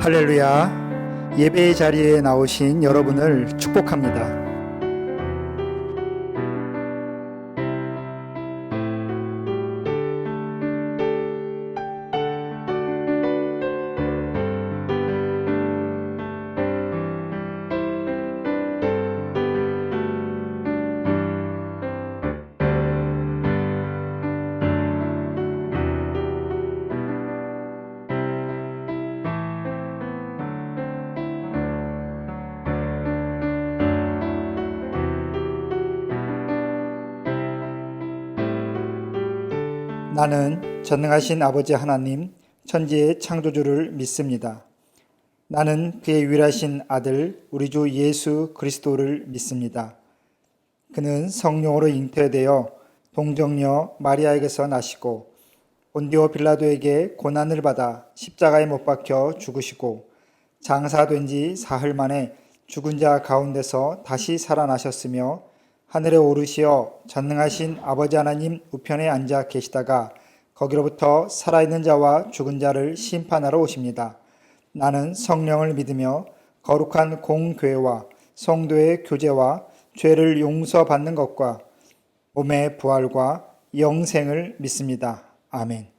할렐루야. 예배의 자리에 나오신 여러분을 축복합니다. 나는 전능하신 아버지 하나님, 천지의 창조주를 믿습니다. 나는 그의 유일하신 아들, 우리 주 예수 그리스도를 믿습니다. 그는 성령으로 잉태되어 동정녀 마리아에게서 나시고 본디오 빌라도에게 고난을 받아 십자가에 못 박혀 죽으시고 장사된 지 사흘 만에 죽은 자 가운데서 다시 살아나셨으며 하늘에 오르시어 전능하신 아버지 하나님 우편에 앉아 계시다가 거기로부터 살아있는 자와 죽은 자를 심판하러 오십니다. 나는 성령을 믿으며 거룩한 공교회와 성도의 교제와 죄를 용서받는 것과 몸의 부활과 영생을 믿습니다. 아멘.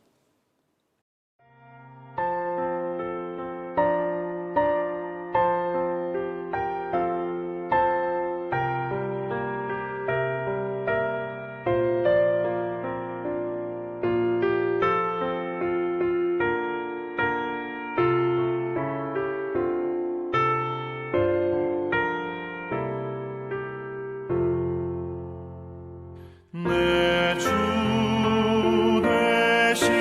내 주 되신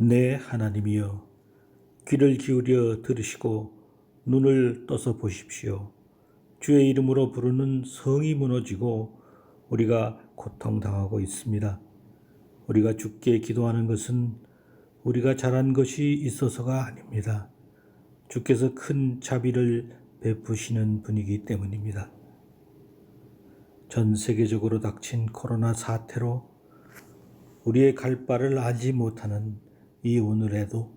내 하나님이여, 귀를 기울여 들으시고 눈을 떠서 보십시오. 주의 이름으로 부르는 성이 무너지고 우리가 고통당하고 있습니다. 우리가 주께 기도하는 것은 우리가 잘한 것이 있어서가 아닙니다. 주께서 큰 자비를 베푸시는 분이기 때문입니다. 전 세계적으로 닥친 코로나 사태로 우리의 갈 바를 알지 못하는 이 오늘에도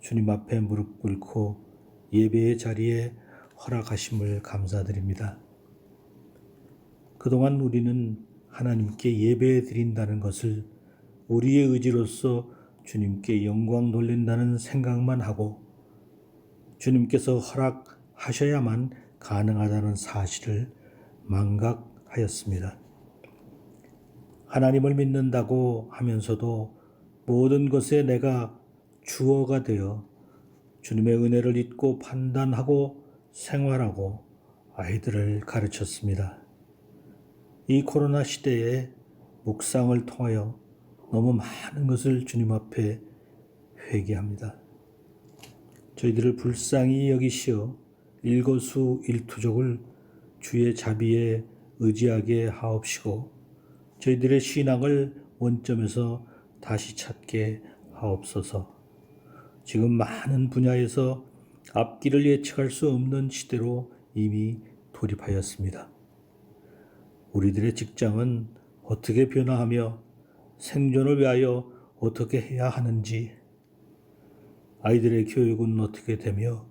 주님 앞에 무릎 꿇고 예배의 자리에 허락하심을 감사드립니다. 그동안 우리는 하나님께 예배 드린다는 것을 우리의 의지로서 주님께 영광 돌린다는 생각만 하고 주님께서 허락하셔야만 가능하다는 사실을 망각하였습니다. 하나님을 믿는다고 하면서도 모든 것에 내가 주어가 되어 주님의 은혜를 잊고 판단하고 생활하고 아이들을 가르쳤습니다. 이 코로나 시대에 묵상을 통하여 너무 많은 것을 주님 앞에 회개합니다. 저희들을 불쌍히 여기시어 일거수일투족을 주의 자비에 의지하게 하옵시고 저희들의 신앙을 원점에서 다시 찾게 하옵소서. 지금 많은 분야에서 앞길을 예측할 수 없는 시대로 이미 돌입하였습니다. 우리들의 직장은 어떻게 변화하며 생존을 위하여 어떻게 해야 하는지, 아이들의 교육은 어떻게 되며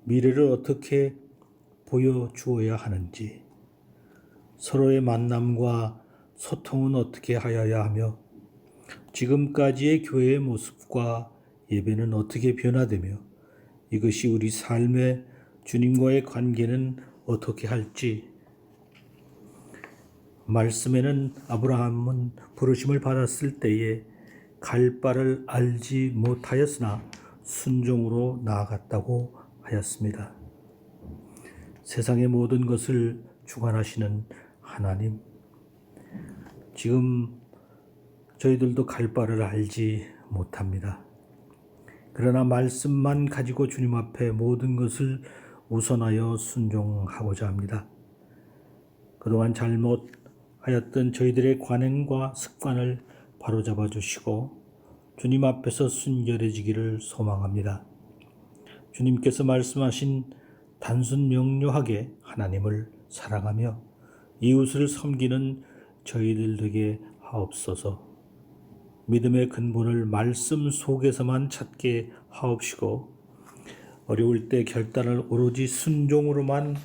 미래를 어떻게 보여주어야 하는지, 서로의 만남과 소통은 어떻게 하여야 하며 지금까지의 교회의 모습과 예배는 어떻게 변화되며 이것이 우리 삶의 주님과의 관계는 어떻게 할지. 말씀에는 아브라함은 부르심을 받았을 때에 갈 바를 알지 못하였으나 순종으로 나아갔다고 하였습니다. 세상의 모든 것을 주관하시는 하나님, 지금 저희들도 갈 바를 알지 못합니다. 그러나 말씀만 가지고 주님 앞에 모든 것을 우선하여 순종하고자 합니다. 그동안 잘못하였던 저희들의 관행과 습관을 바로잡아 주시고 주님 앞에서 순결해지기를 소망합니다. 주님께서 말씀하신 단순 명료하게 하나님을 사랑하며 이웃을 섬기는 저희들 되게 하옵소서. 믿음의 근본을 말씀 속에서만 찾게 하옵시고 어려울 때 결단을 오로지 순종으로만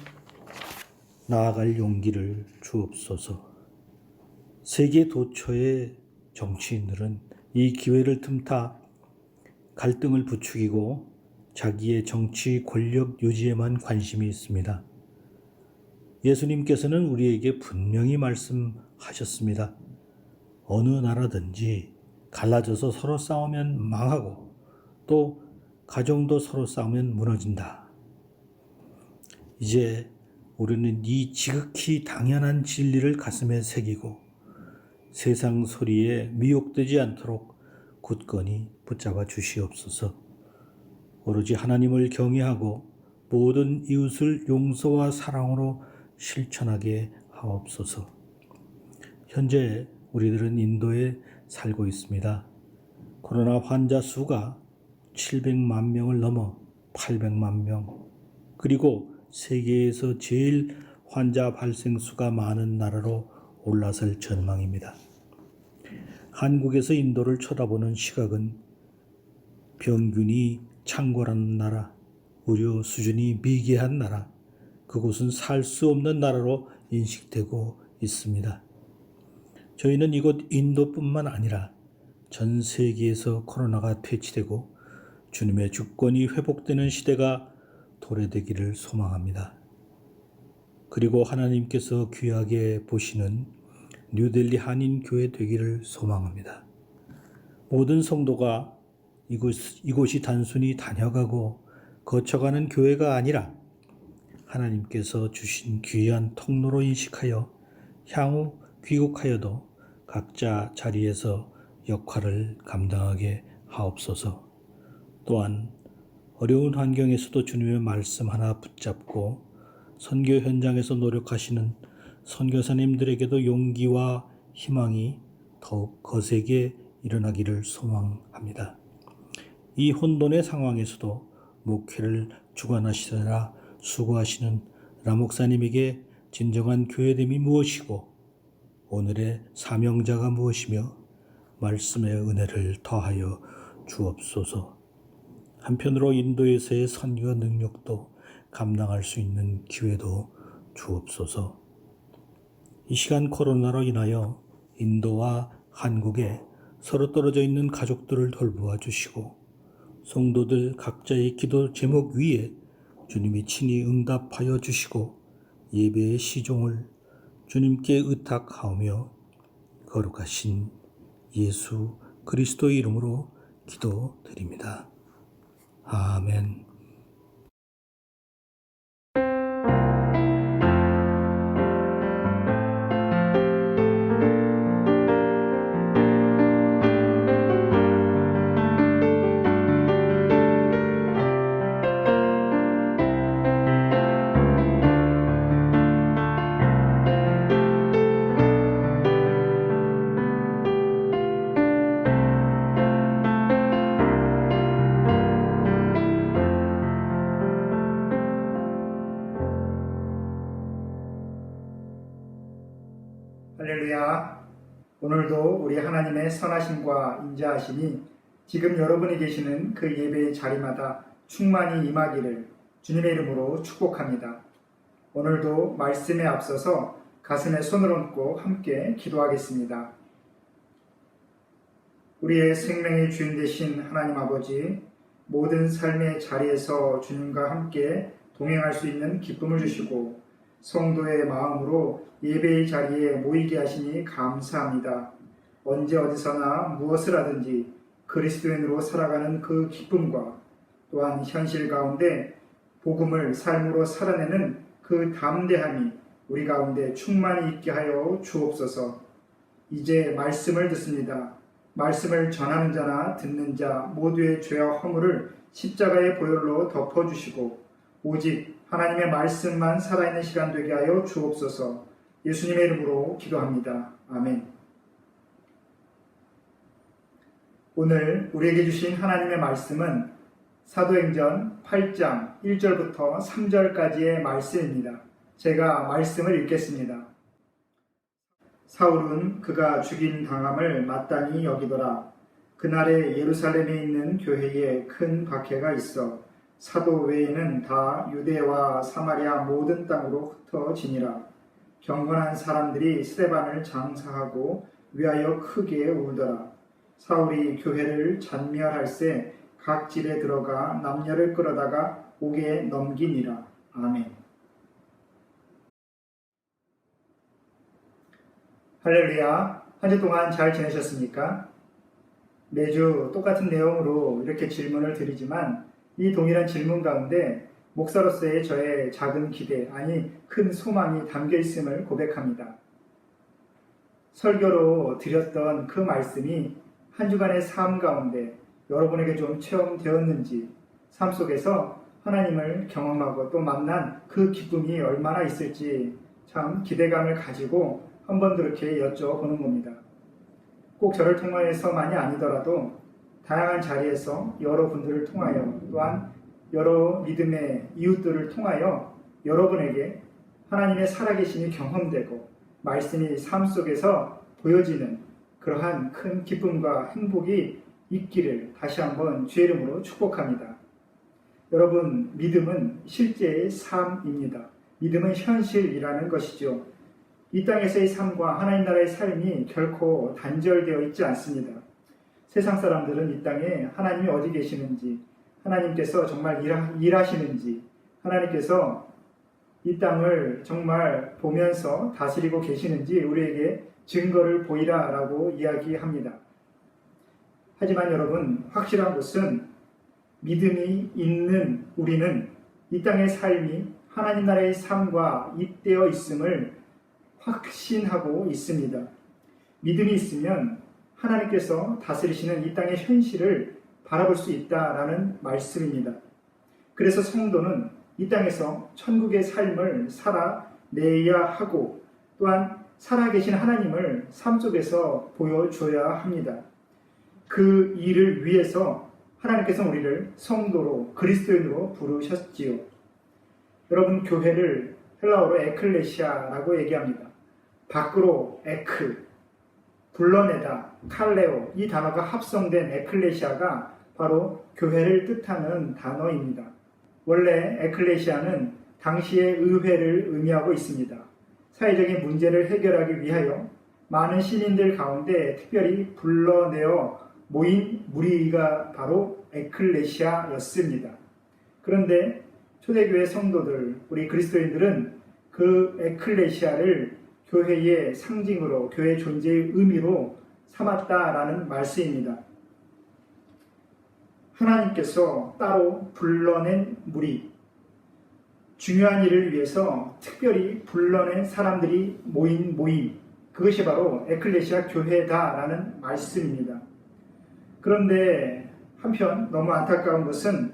나아갈 용기를 주옵소서. 세계 도처의 정치인들은 이 기회를 틈타 갈등을 부추기고 자기의 정치 권력 유지에만 관심이 있습니다. 예수님께서는 우리에게 분명히 말씀하셨습니다. 어느 나라든지 갈라져서 서로 싸우면 망하고 또 가정도 서로 싸우면 무너진다. 이제 우리는 이 지극히 당연한 진리를 가슴에 새기고 세상 소리에 미혹되지 않도록 굳건히 붙잡아 주시옵소서. 오로지 하나님을 경외하고 모든 이웃을 용서와 사랑으로 실천하게 하옵소서. 현재 우리들은 인도에 살고 있습니다. 코로나 환자 수가 700만 명을 넘어 800만 명, 그리고 세계에서 제일 환자 발생 수가 많은 나라로 올라설 전망입니다. 한국에서 인도를 쳐다보는 시각은 병균이 창궐하는 나라, 의료 수준이 미개한 나라, 그곳은 살 수 없는 나라로 인식되고 있습니다. 저희는 이곳 인도뿐만 아니라 전 세계에서 코로나가 퇴치되고 주님의 주권이 회복되는 시대가 도래되기를 소망합니다. 그리고 하나님께서 귀하게 보시는 뉴델리 한인교회 되기를 소망합니다. 모든 성도가 이곳이 단순히 다녀가고 거쳐가는 교회가 아니라 하나님께서 주신 귀한 통로로 인식하여 향후 귀국하여도 각자 자리에서 역할을 감당하게 하옵소서. 또한 어려운 환경에서도 주님의 말씀 하나 붙잡고 선교 현장에서 노력하시는 선교사님들에게도 용기와 희망이 더욱 거세게 일어나기를 소망합니다. 이 혼돈의 상황에서도 목회를 주관하시느라 수고하시는 라목사님에게 진정한 교회됨이 무엇이고 오늘의 사명자가 무엇이며 말씀의 은혜를 더하여 주옵소서. 한편으로 인도에서의 선교 능력도 감당할 수 있는 기회도 주옵소서. 이 시간 코로나로 인하여 인도와 한국에 서로 떨어져 있는 가족들을 돌보아 주시고 성도들 각자의 기도 제목 위에 주님이 친히 응답하여 주시고 예배의 시종을 주님께 의탁하오며 거룩하신 예수 그리스도의 이름으로 기도드립니다. 아멘. 할렐루야. 오늘도 우리 하나님의 선하심과 인자하심이 지금 여러분이 계시는 그 예배의 자리마다 충만히 임하기를 주님의 이름으로 축복합니다. 오늘도 말씀에 앞서서 가슴에 손을 얹고 함께 기도하겠습니다. 우리의 생명의 주인 되신 하나님 아버지, 모든 삶의 자리에서 주님과 함께 동행할 수 있는 기쁨을 주시고 성도의 마음으로 예배의 자리에 모이게 하시니 감사합니다. 언제 어디서나 무엇을 하든지 그리스도인으로 살아가는 그 기쁨과 또한 현실 가운데 복음을 삶으로 살아내는 그 담대함이 우리 가운데 충만히 있게 하여 주옵소서. 이제 말씀을 듣습니다. 말씀을 전하는 자나 듣는 자 모두의 죄와 허물을 십자가의 보혈로 덮어주시고 오직 하나님의 말씀만 살아있는 시간 되게 하여 주옵소서. 예수님의 이름으로 기도합니다. 아멘. 오늘 우리에게 주신 하나님의 말씀은 사도행전 8장 1절부터 3절까지의 말씀입니다. 제가 말씀을 읽겠습니다. 사울은 그가 죽임 당함을 마땅히 여기더라. 그날에 예루살렘에 있는 교회에 큰 박해가 있어 사도 외에는 다 유대와 사마리아 모든 땅으로 흩어지니라. 경건한 사람들이 스데반을 장사하고 위하여 크게 울더라. 사울이 교회를 잔멸할세 각 집에 들어가 남녀를 끌어다가 옥에 넘기니라. 아멘. 할렐루야. 한 주 동안 잘 지내셨습니까? 매주 똑같은 내용으로 이렇게 질문을 드리지만 이 동일한 질문 가운데 목사로서의 저의 작은 기대, 아니 큰 소망이 담겨 있음을 고백합니다. 설교로 드렸던 그 말씀이 한 주간의 삶 가운데 여러분에게 좀 체험되었는지, 삶 속에서 하나님을 경험하고 또 만난 그 기쁨이 얼마나 있을지 참 기대감을 가지고 한번 그렇게 여쭤보는 겁니다. 꼭 저를 통해서만이 아니더라도 다양한 자리에서 여러분들을 통하여 또한 여러 믿음의 이웃들을 통하여 여러분에게 하나님의 살아계심이 경험되고 말씀이 삶 속에서 보여지는 그러한 큰 기쁨과 행복이 있기를 다시 한번 주의 이름으로 축복합니다. 여러분, 믿음은 실제의 삶입니다. 믿음은 현실이라는 것이죠. 이 땅에서의 삶과 하나님 나라의 삶이 결코 단절되어 있지 않습니다. 세상 사람들은 이 땅에 하나님이 어디 계시는지, 하나님께서 정말 일하시는지, 하나님께서 이 땅을 정말 보면서 다스리고 계시는지 우리에게 증거를 보이라 라고 이야기합니다. 하지만 여러분, 확실한 것은 믿음이 있는 우리는 이 땅의 삶이 하나님 나라의 삶과 잇대어 있음을 확신하고 있습니다. 믿음이 있으면 하나님께서 다스리시는 이 땅의 현실을 바라볼 수 있다라는 말씀입니다. 그래서 성도는 이 땅에서 천국의 삶을 살아내야 하고 또한 살아계신 하나님을 삶 속에서 보여줘야 합니다. 그 일을 위해서 하나님께서 우리를 성도로 그리스도인으로 부르셨지요. 여러분, 교회를 헬라어로 에클레시아라고 얘기합니다. 밖으로 에크, 불러내다, 칼레오, 이 단어가 합성된 에클레시아가 바로 교회를 뜻하는 단어입니다. 원래 에클레시아는 당시의 의회를 의미하고 있습니다. 사회적인 문제를 해결하기 위하여 많은 시민들 가운데 특별히 불러내어 모인 무리가 바로 에클레시아였습니다. 그런데 초대교회 성도들, 우리 그리스도인들은 그 에클레시아를 교회의 상징으로, 교회 존재의 의미로 삼았다라는 말씀입니다. 하나님께서 따로 불러낸 무리, 중요한 일을 위해서 특별히 불러낸 사람들이 모인 모임, 그것이 바로 에클레시아 교회다라는 말씀입니다. 그런데 한편 너무 안타까운 것은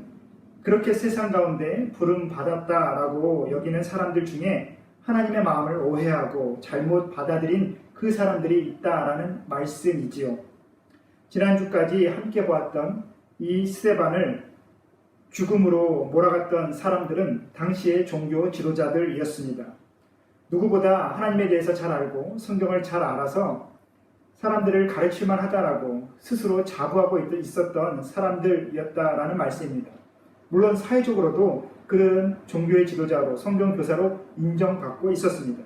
그렇게 세상 가운데 부름 받았다라고 여기는 사람들 중에 하나님의 마음을 오해하고 잘못 받아들인 그 사람들이 있다라는 말씀이지요. 지난주까지 함께 보았던 이 스데반을 죽음으로 몰아갔던 사람들은 당시의 종교 지도자들이었습니다. 누구보다 하나님에 대해서 잘 알고 성경을 잘 알아서 사람들을 가르칠만 하다라고 스스로 자부하고 있었던 사람들이었다라는 말씀입니다. 물론 사회적으로도 그들은 종교의 지도자로, 성경 교사로 인정받고 있었습니다.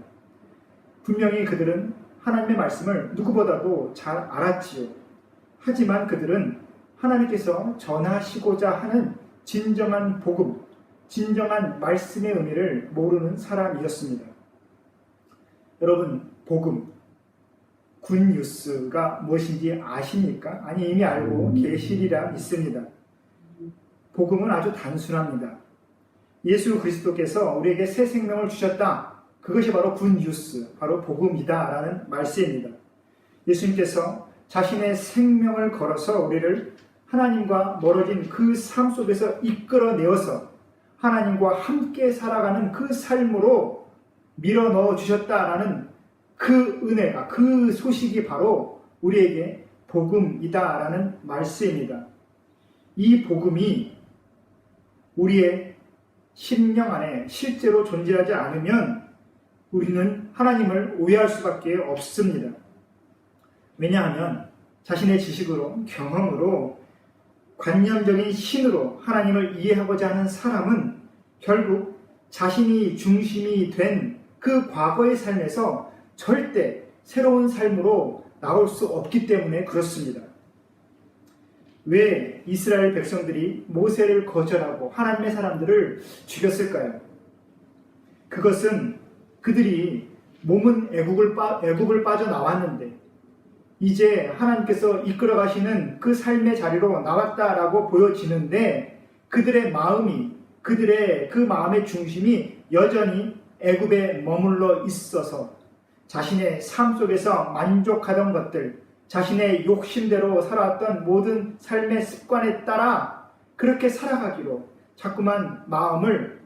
분명히 그들은 하나님의 말씀을 누구보다도 잘 알았지요. 하지만 그들은 하나님께서 전하시고자 하는 진정한 복음, 진정한 말씀의 의미를 모르는 사람이었습니다. 여러분, 복음, 굿뉴스가 무엇인지 아십니까? 아니, 이미 알고 계시리라 믿습니다. 복음은 아주 단순합니다. 예수 그리스도께서 우리에게 새 생명을 주셨다. 그것이 바로 굿뉴스, 바로 복음이다 라는 말씀입니다. 예수님께서 자신의 생명을 걸어서 우리를 하나님과 멀어진 그 삶 속에서 이끌어내어서 하나님과 함께 살아가는 그 삶으로 밀어넣어 주셨다라는 그 은혜가, 그 소식이 바로 우리에게 복음이다라는 말씀입니다. 이 복음이 우리의 심령 안에 실제로 존재하지 않으면 우리는 하나님을 오해할 수밖에 없습니다. 왜냐하면 자신의 지식으로, 경험으로, 관념적인 신으로 하나님을 이해하고자 하는 사람은 결국 자신이 중심이 된 그 과거의 삶에서 절대 새로운 삶으로 나올 수 없기 때문에 그렇습니다. 왜 이스라엘 백성들이 모세를 거절하고 하나님의 사람들을 죽였을까요? 그것은 그들이 몸은 애국을 빠져나왔는데 이제 하나님께서 이끌어 가시는 그 삶의 자리로 나왔다라고 보여지는데 그들의 마음이, 그들의 그 마음의 중심이 여전히 애굽에 머물러 있어서 자신의 삶 속에서 만족하던 것들, 자신의 욕심대로 살아왔던 모든 삶의 습관에 따라 그렇게 살아가기로 자꾸만 마음을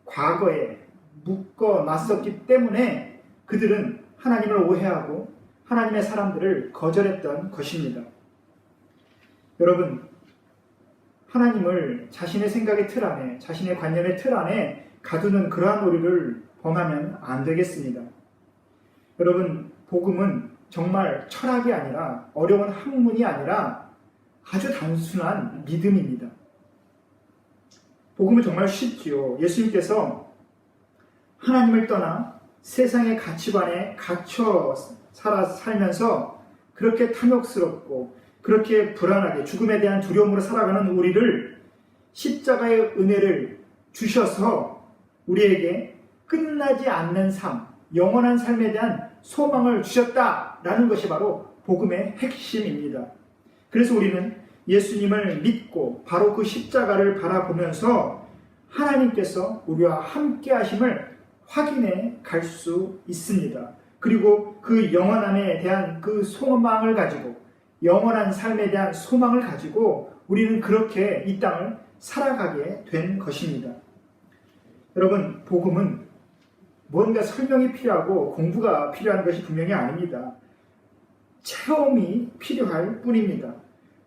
과거에 묶어 놨었기 때문에 그들은 하나님을 오해하고 하나님의 사람들을 거절했던 것입니다. 여러분, 하나님을 자신의 생각의 틀 안에, 자신의 관념의 틀 안에 가두는 그러한 오류를 범하면 안 되겠습니다. 여러분, 복음은 정말 철학이 아니라, 어려운 학문이 아니라 아주 단순한 믿음입니다. 복음은 정말 쉽지요. 예수님께서 하나님을 떠나 세상의 가치관에 갇혀 살면서 그렇게 탐욕스럽고 그렇게 불안하게 죽음에 대한 두려움으로 살아가는 우리를 십자가의 은혜를 주셔서 우리에게 끝나지 않는 삶, 영원한 삶에 대한 소망을 주셨다라는 것이 바로 복음의 핵심입니다. 그래서 우리는 예수님을 믿고 바로 그 십자가를 바라보면서 하나님께서 우리와 함께 하심을 확인해 갈 수 있습니다. 그리고 그 영원함에 대한 그 소망을 가지고, 영원한 삶에 대한 소망을 가지고 우리는 그렇게 이 땅을 살아가게 된 것입니다. 여러분, 복음은 뭔가 설명이 필요하고 공부가 필요한 것이 분명히 아닙니다. 체험이 필요할 뿐입니다.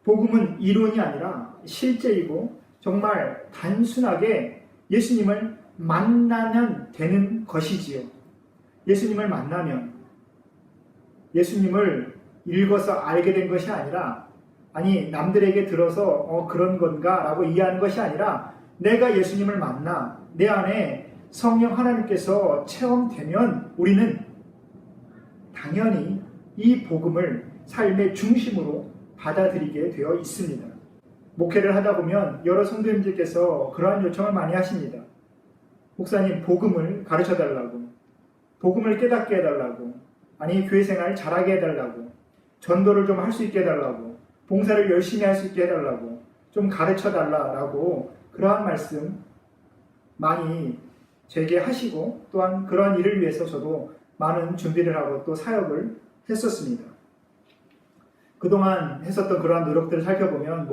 복음은 이론이 아니라 실제이고 정말 단순하게 예수님을 만나면 되는 것이지요. 예수님을 만나면, 예수님을 읽어서 알게 된 것이 아니라, 아니 남들에게 들어서 그런 건가 라고 이해하는 것이 아니라, 내가 예수님을 만나 내 안에 성령 하나님께서 체험되면 우리는 당연히 이 복음을 삶의 중심으로 받아들이게 되어 있습니다. 목회를 하다 보면 여러 성도님들께서 그러한 요청을 많이 하십니다. 목사님, 복음을 가르쳐 달라고, 복음을 깨닫게 해달라고, 아니 교회 생활 잘하게 해달라고, 전도를 좀 할 수 있게 해달라고, 봉사를 열심히 할 수 있게 해달라고, 좀 가르쳐 달라고 그러한 말씀 많이 제게 하시고, 또한 그러한 일을 위해서 저도 많은 준비를 하고 또 사역을 했었습니다. 그동안 했었던 그러한 노력들을 살펴보면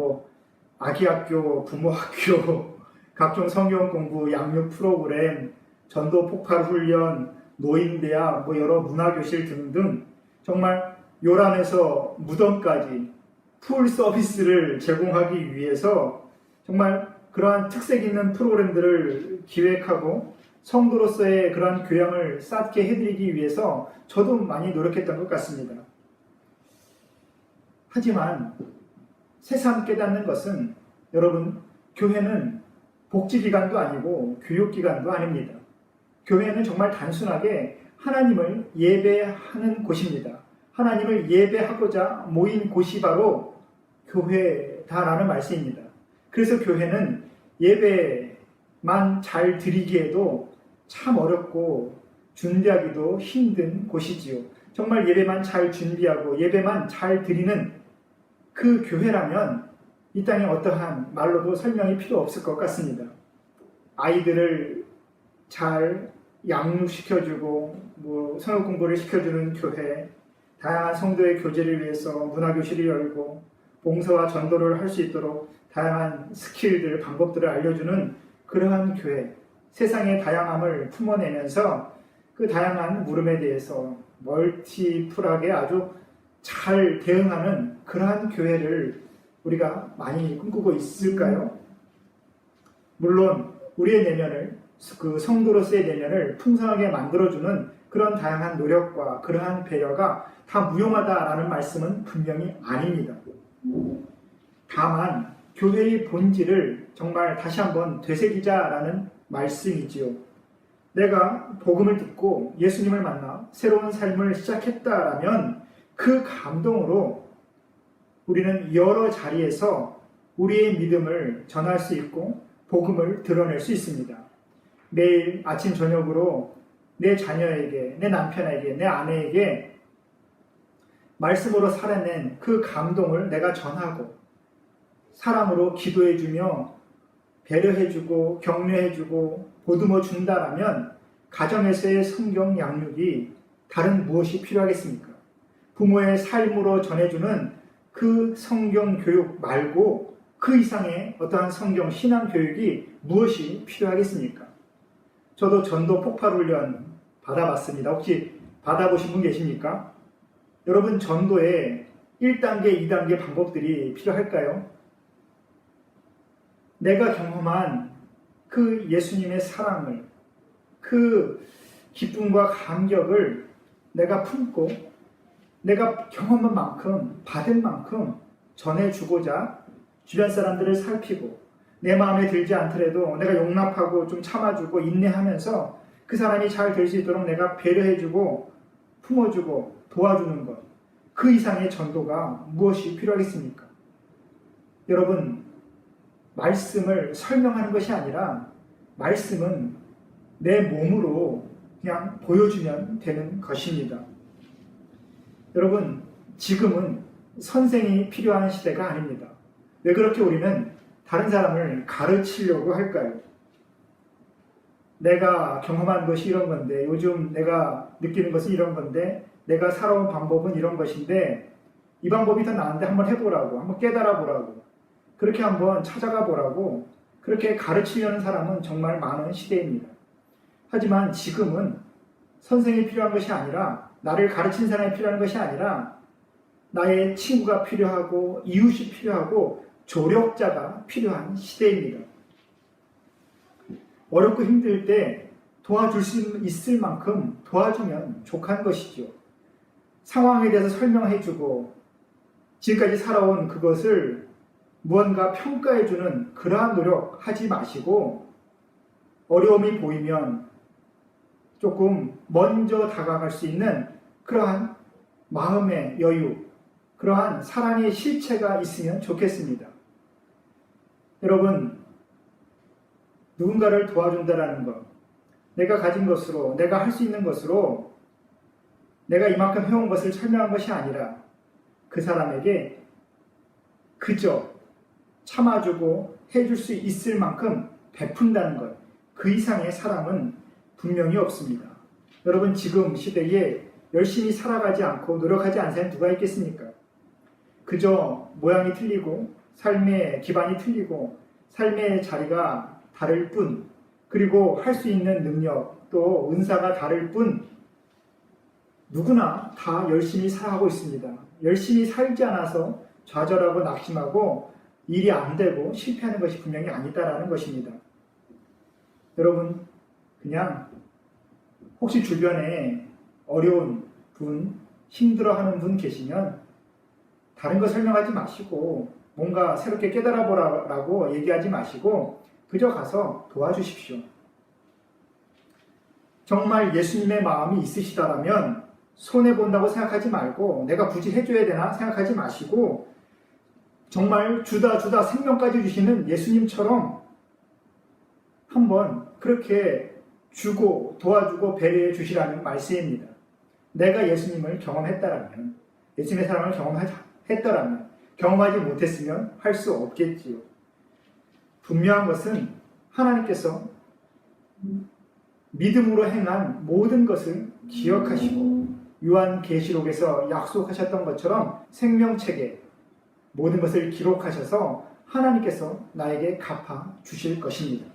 아기학교, 부모학교, 각종 성경 공부, 양육 프로그램, 전도 폭발 훈련, 노인대학, 여러 문화교실 등등 정말 요람에서 무덤까지 풀 서비스를 제공하기 위해서 정말 그러한 특색 있는 프로그램들을 기획하고 성도로서의 그러한 교양을 쌓게 해드리기 위해서 저도 많이 노력했던 것 같습니다. 하지만 새삼 깨닫는 것은, 여러분, 교회는 복지기관도 아니고 교육기관도 아닙니다. 교회는 정말 단순하게 하나님을 예배하는 곳입니다. 하나님을 예배하고자 모인 곳이 바로 교회다라는 말씀입니다. 그래서 교회는 예배만 잘 드리기에도 참 어렵고 준비하기도 힘든 곳이지요. 정말 예배만 잘 준비하고 예배만 잘 드리는 그 교회라면 이 땅에 어떠한 말로도 설명이 필요 없을 것 같습니다. 아이들을 잘 양육시켜주고 성역 공부를 시켜주는 교회, 다양한 성도의 교제를 위해서 문화교실을 열고 봉사와 전도를 할 수 있도록 다양한 스킬들, 방법들을 알려주는 그러한 교회, 세상의 다양함을 품어내면서 그 다양한 물음에 대해서 멀티플하게 아주 잘 대응하는 그러한 교회를 우리가 많이 꿈꾸고 있을까요? 물론 우리의 내면을, 그 성도로서의 내면을 풍성하게 만들어주는 그런 다양한 노력과 그러한 배려가 다 무용하다라는 말씀은 분명히 아닙니다. 다만 교회의 본질을 정말 다시 한번 되새기자라는 말씀이지요. 내가 복음을 듣고 예수님을 만나 새로운 삶을 시작했다라면 그 감동으로 우리는 여러 자리에서 우리의 믿음을 전할 수 있고 복음을 드러낼 수 있습니다. 매일 아침 저녁으로 내 자녀에게, 내 남편에게, 내 아내에게 말씀으로 살아낸 그 감동을 내가 전하고 사랑으로 기도해주며 배려해주고 격려해주고 보듬어 준다라면 가정에서의 성경 양육이 다른 무엇이 필요하겠습니까? 부모의 삶으로 전해주는 그 성경 교육 말고 그 이상의 어떠한 성경 신앙 교육이 무엇이 필요하겠습니까? 저도 전도 폭발 훈련 받아봤습니다. 혹시 받아보신 분 계십니까? 여러분, 전도에 1단계, 2단계 방법들이 필요할까요? 내가 경험한 그 예수님의 사랑을, 그 기쁨과 감격을 내가 품고 내가 경험한 만큼, 받은 만큼 전해주고자 주변 사람들을 살피고 내 마음에 들지 않더라도 내가 용납하고 좀 참아주고 인내하면서 그 사람이 잘 될 수 있도록 내가 배려해주고 품어주고 도와주는 것, 그 이상의 전도가 무엇이 필요하겠습니까? 여러분, 말씀을 설명하는 것이 아니라 말씀은 내 몸으로 그냥 보여주면 되는 것입니다. 여러분, 지금은 선생이 필요한 시대가 아닙니다. 왜 그렇게 우리는 다른 사람을 가르치려고 할까요? 내가 경험한 것이 이런 건데, 요즘 내가 느끼는 것은 이런 건데, 내가 살아온 방법은 이런 것인데 이 방법이 더 나은데 한번 해보라고, 한번 깨달아 보라고, 그렇게 한번 찾아가 보라고 그렇게 가르치려는 사람은 정말 많은 시대입니다. 하지만 지금은 선생이 필요한 것이 아니라, 나를 가르친 사람이 필요한 것이 아니라 나의 친구가 필요하고 이웃이 필요하고 조력자가 필요한 시대입니다. 어렵고 힘들 때 도와줄 수 있을 만큼 도와주면 족한 것이죠. 상황에 대해서 설명해주고 지금까지 살아온 그것을 무언가 평가해주는 그러한 노력 하지 마시고, 어려움이 보이면 조금 먼저 다가갈 수 있는 그러한 마음의 여유, 그러한 사랑의 실체가 있으면 좋겠습니다. 여러분, 누군가를 도와준다라는 것, 내가 가진 것으로, 내가 할 수 있는 것으로 내가 이만큼 해온 것을 설명한 것이 아니라 그 사람에게 그저 참아주고 해줄 수 있을 만큼 베푼다는 것, 그 이상의 사랑은 분명히 없습니다. 여러분, 지금 시대에 열심히 살아가지 않고 노력하지 않는 사람이 누가 있겠습니까? 그저 모양이 틀리고 삶의 기반이 틀리고 삶의 자리가 다를 뿐, 그리고 할 수 있는 능력 또 은사가 다를 뿐, 누구나 다 열심히 살아가고 있습니다. 열심히 살지 않아서 좌절하고 낙심하고 일이 안 되고 실패하는 것이 분명히 아니다라는 것입니다. 여러분, 그냥 혹시 주변에 어려운 분, 힘들어하는 분 계시면 다른 거 설명하지 마시고 뭔가 새롭게 깨달아 보라고 얘기하지 마시고 그저 가서 도와주십시오. 정말 예수님의 마음이 있으시다라면 손해본다고 생각하지 말고 내가 굳이 해줘야 되나 생각하지 마시고, 정말 주다 생명까지 주시는 예수님처럼 한번 그렇게 주고 도와주고 배려해 주시라는 말씀입니다. 내가 예수님을 경험했다라면, 예수님의 사랑을 경험했더라면, 경험하지 못했으면 할 수 없겠지요. 분명한 것은 하나님께서 믿음으로 행한 모든 것을 기억하시고 요한계시록에서 약속하셨던 것처럼 생명책에 모든 것을 기록하셔서 하나님께서 나에게 갚아 주실 것입니다.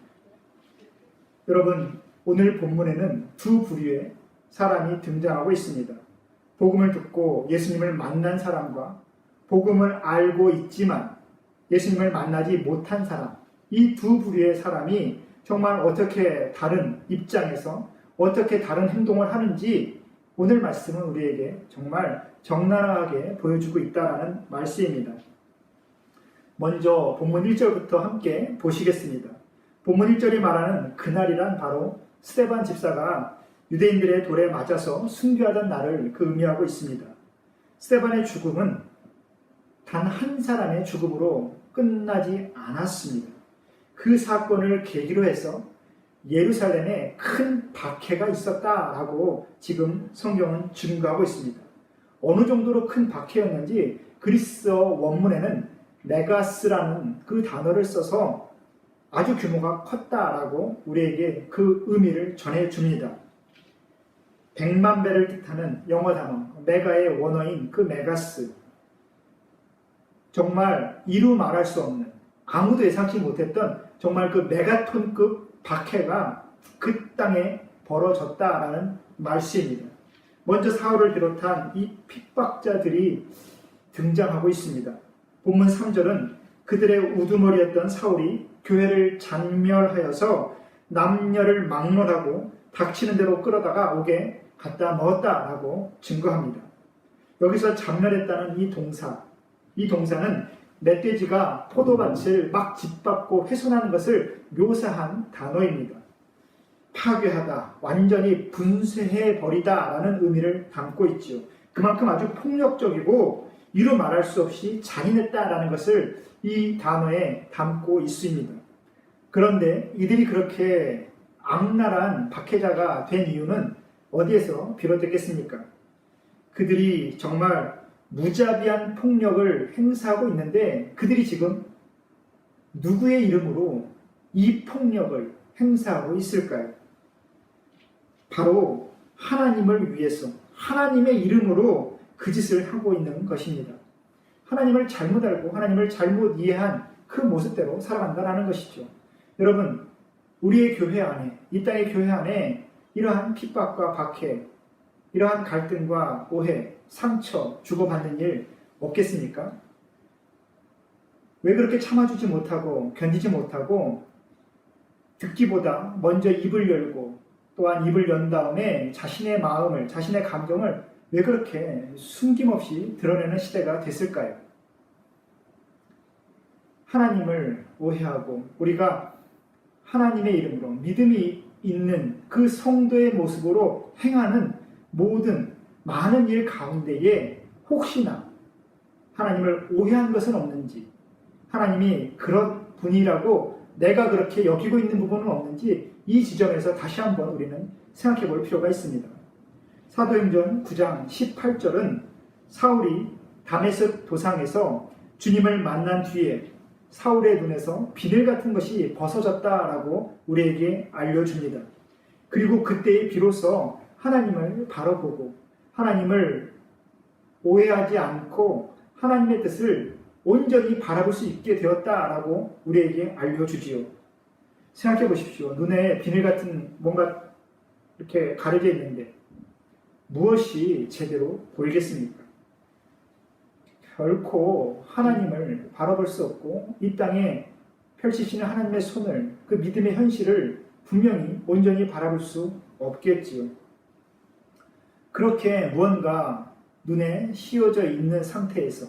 여러분, 오늘 본문에는 두 부류의 사람이 등장하고 있습니다. 복음을 듣고 예수님을 만난 사람과 복음을 알고 있지만 예수님을 만나지 못한 사람, 이 두 부류의 사람이 정말 어떻게 다른 입장에서 어떻게 다른 행동을 하는지 오늘 말씀은 우리에게 정말 적나라하게 보여주고 있다는 말씀입니다. 먼저 본문 1절부터 함께 보시겠습니다. 본문 1절이 말하는 그날이란 바로 스데반 집사가 유대인들의 돌에 맞아서 순교하던 날을 의미하고 있습니다. 스데반의 죽음은 단 한 사람의 죽음으로 끝나지 않았습니다. 그 사건을 계기로 해서 예루살렘에 큰 박해가 있었다라고 지금 성경은 증거하고 있습니다. 어느 정도로 큰 박해였는지 그리스어 원문에는 메가스라는 그 단어를 써서 아주 규모가 컸다라고 우리에게 그 의미를 전해줍니다. 100만 배를 뜻하는 영어 단어 메가의 원어인 그 메가스, 정말 이루 말할 수 없는, 아무도 예상치 못했던 정말 그 메가톤급 박해가 그 땅에 벌어졌다라는 말씀입니다. 먼저 사울을 비롯한 이 핍박자들이 등장하고 있습니다. 본문 3절은 그들의 우두머리였던 사울이 교회를 잔멸하여서 남녀를 막론하고 닥치는 대로 끌어다가 옥에 갖다 넣었다라고 증거합니다. 여기서 잔멸했다는 이 동사는 멧돼지가 포도밭을 막 짓밟고 훼손하는 것을 묘사한 단어입니다. 파괴하다, 완전히 분쇄해버리다라는 의미를 담고 있죠. 그만큼 아주 폭력적이고 이루 말할 수 없이 잔인했다라는 것을 이 단어에 담고 있습니다. 그런데 이들이 그렇게 악랄한 박해자가 된 이유는 어디에서 비롯됐겠습니까? 그들이 정말 무자비한 폭력을 행사하고 있는데 그들이 지금 누구의 이름으로 이 폭력을 행사하고 있을까요? 바로 하나님을 위해서, 하나님의 이름으로 그 짓을 하고 있는 것입니다. 하나님을 잘못 알고 하나님을 잘못 이해한 그 모습대로 살아간다는 것이죠. 여러분, 우리의 교회 안에, 이 땅의 교회 안에 이러한 핍박과 박해, 이러한 갈등과 오해, 상처 주고받는 일 없겠습니까? 왜 그렇게 참아주지 못하고 견디지 못하고 듣기보다 먼저 입을 열고 또한 입을 연 다음에 자신의 마음을, 자신의 감정을 왜 그렇게 숨김없이 드러내는 시대가 됐을까요? 하나님을 오해하고 우리가 하나님의 이름으로 믿음이 있는 그 성도의 모습으로 행하는 모든 많은 일 가운데에 혹시나 하나님을 오해한 것은 없는지, 하나님이 그런 분이라고 내가 그렇게 여기고 있는 부분은 없는지 이 지점에서 다시 한번 우리는 생각해 볼 필요가 있습니다. 사도행전 9장 18절은 사울이 다메섹 도상에서 주님을 만난 뒤에 사울의 눈에서 비늘 같은 것이 벗어졌다라고 우리에게 알려줍니다. 그리고 그때 비로소 하나님을 바라보고 하나님을 오해하지 않고 하나님의 뜻을 온전히 바라볼 수 있게 되었다라고 우리에게 알려주지요. 생각해 보십시오. 눈에 비늘 같은 뭔가 이렇게 가려져 있는데 무엇이 제대로 보이겠습니까? 결코 하나님을 바라볼 수 없고 이 땅에 펼치시는 하나님의 손을, 그 믿음의 현실을 분명히 온전히 바라볼 수 없겠지요. 그렇게 무언가 눈에 씌워져 있는 상태에서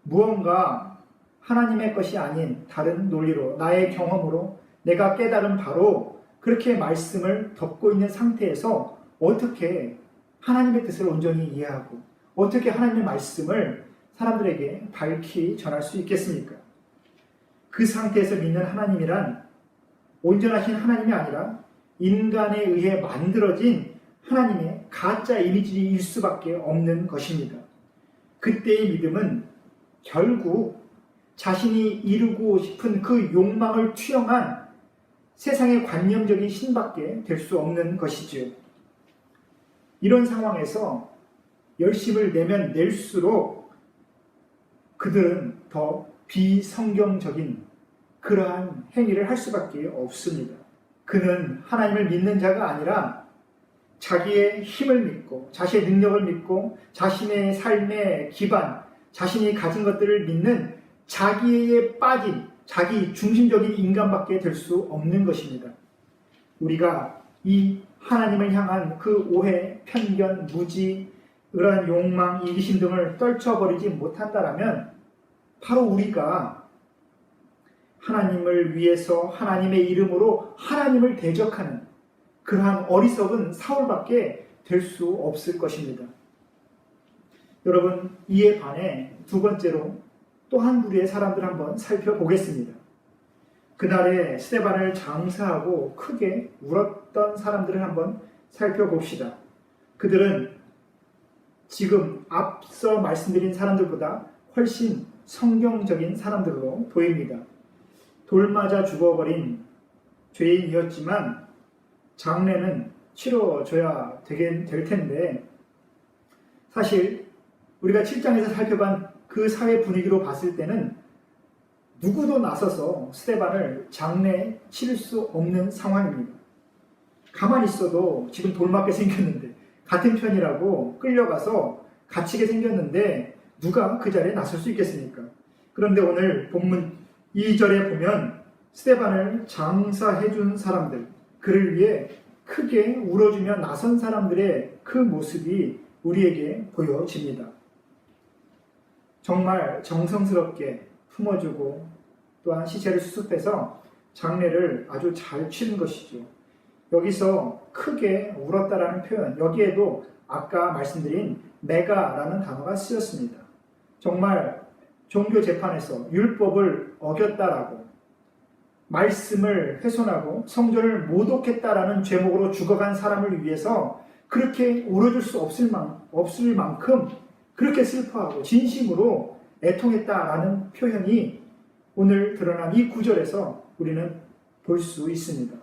무언가 하나님의 것이 아닌 다른 논리로, 나의 경험으로 내가 깨달은 바로 그렇게 말씀을 덮고 있는 상태에서 어떻게 하나님의 뜻을 온전히 이해하고 어떻게 하나님의 말씀을 사람들에게 밝히 전할 수 있겠습니까? 그 상태에서 믿는 하나님이란 온전하신 하나님이 아니라 인간에 의해 만들어진 하나님의 가짜 이미지일 수밖에 없는 것입니다. 그때의 믿음은 결국 자신이 이루고 싶은 그 욕망을 투영한 세상의 관념적인 신밖에 될 수 없는 것이지요. 이런 상황에서 열심을 내면 낼수록 그들은 더 비성경적인 그러한 행위를 할 수밖에 없습니다. 그는 하나님을 믿는 자가 아니라 자기의 힘을 믿고 자신의 능력을 믿고 자신의 삶의 기반, 자신이 가진 것들을 믿는 자기에 빠진 자기 중심적인 인간밖에 될 수 없는 것입니다. 우리가 이 하나님을 향한 그 오해, 편견, 무지, 그러한 욕망, 이기심 등을 떨쳐버리지 못한다라면 바로 우리가 하나님을 위해서 하나님의 이름으로 하나님을 대적하는 그러한 어리석은 사울밖에 될 수 없을 것입니다. 여러분, 이에 반해 두 번째로 또 한 부류의 사람들 한번 살펴보겠습니다. 그날에 스데반을 장사하고 크게 울었던 사람들을 한번 살펴봅시다. 그들은 지금 앞서 말씀드린 사람들보다 훨씬 성경적인 사람들로 보입니다. 돌 맞아 죽어버린 죄인이었지만 장례는 치러줘야 될 텐데 사실 우리가 7장에서 살펴본 그 사회 분위기로 봤을 때는 누구도 나서서 스데반을 장례에 치를 수 없는 상황입니다. 가만히 있어도 지금 돌맞게 생겼는데 같은 편이라고 끌려가서 갇히게 생겼는데 누가 그 자리에 나설 수 있겠습니까? 그런데 오늘 본문 2절에 보면 스데반을 장사해준 사람들, 그를 위해 크게 울어주며 나선 사람들의 그 모습이 우리에게 보여집니다. 정말 정성스럽게 품어주고 또한 시체를 수습해서 장례를 아주 잘 치른 것이죠. 여기서 크게 울었다라는 표현, 여기에도 아까 말씀드린 메가라는 단어가 쓰였습니다. 정말 종교 재판에서 율법을 어겼다라고 말씀을 훼손하고 성전을 모독했다라는 죄목으로 죽어간 사람을 위해서 그렇게 울어줄 수 없을 만큼 그렇게 슬퍼하고 진심으로 애통했다라는 표현이 오늘 드러난 이 구절에서 우리는 볼 수 있습니다.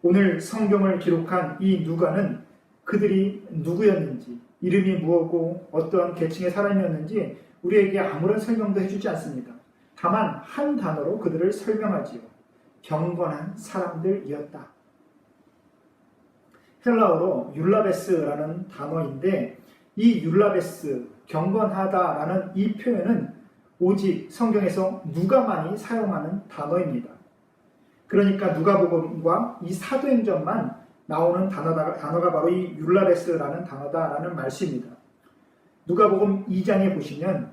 오늘 성경을 기록한 이 누가는 그들이 누구였는지, 이름이 무엇고 어떠한 계층의 사람이었는지 우리에게 아무런 설명도 해주지 않습니다. 다만 한 단어로 그들을 설명하지요. 경건한 사람들이었다. 헬라어로 율라베스라는 단어인데 이 율라베스, 경건하다라는 이 표현은 오직 성경에서 누가만이 사용하는 단어입니다. 그러니까 누가복음과 이 사도행전만 나오는 단어가 바로 이 율라베스라는 단어다라는 말씀입니다. 누가복음 2장에 보시면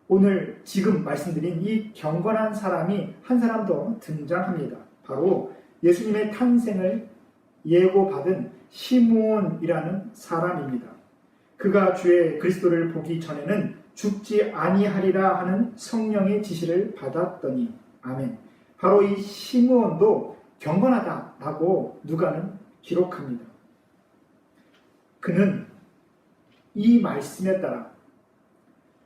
오늘 지금 말씀드린 이 경건한 사람이 한 사람 더 등장합니다. 바로 예수님의 탄생을 예고받은 시므온이라는 사람입니다. 그가 주의 그리스도를 보기 전에는 죽지 아니하리라 하는 성령의 지시를 받았더니 아멘. 바로 이 시므온도 경건하다라고 누가는 기록합니다. 그는 이 말씀에 따라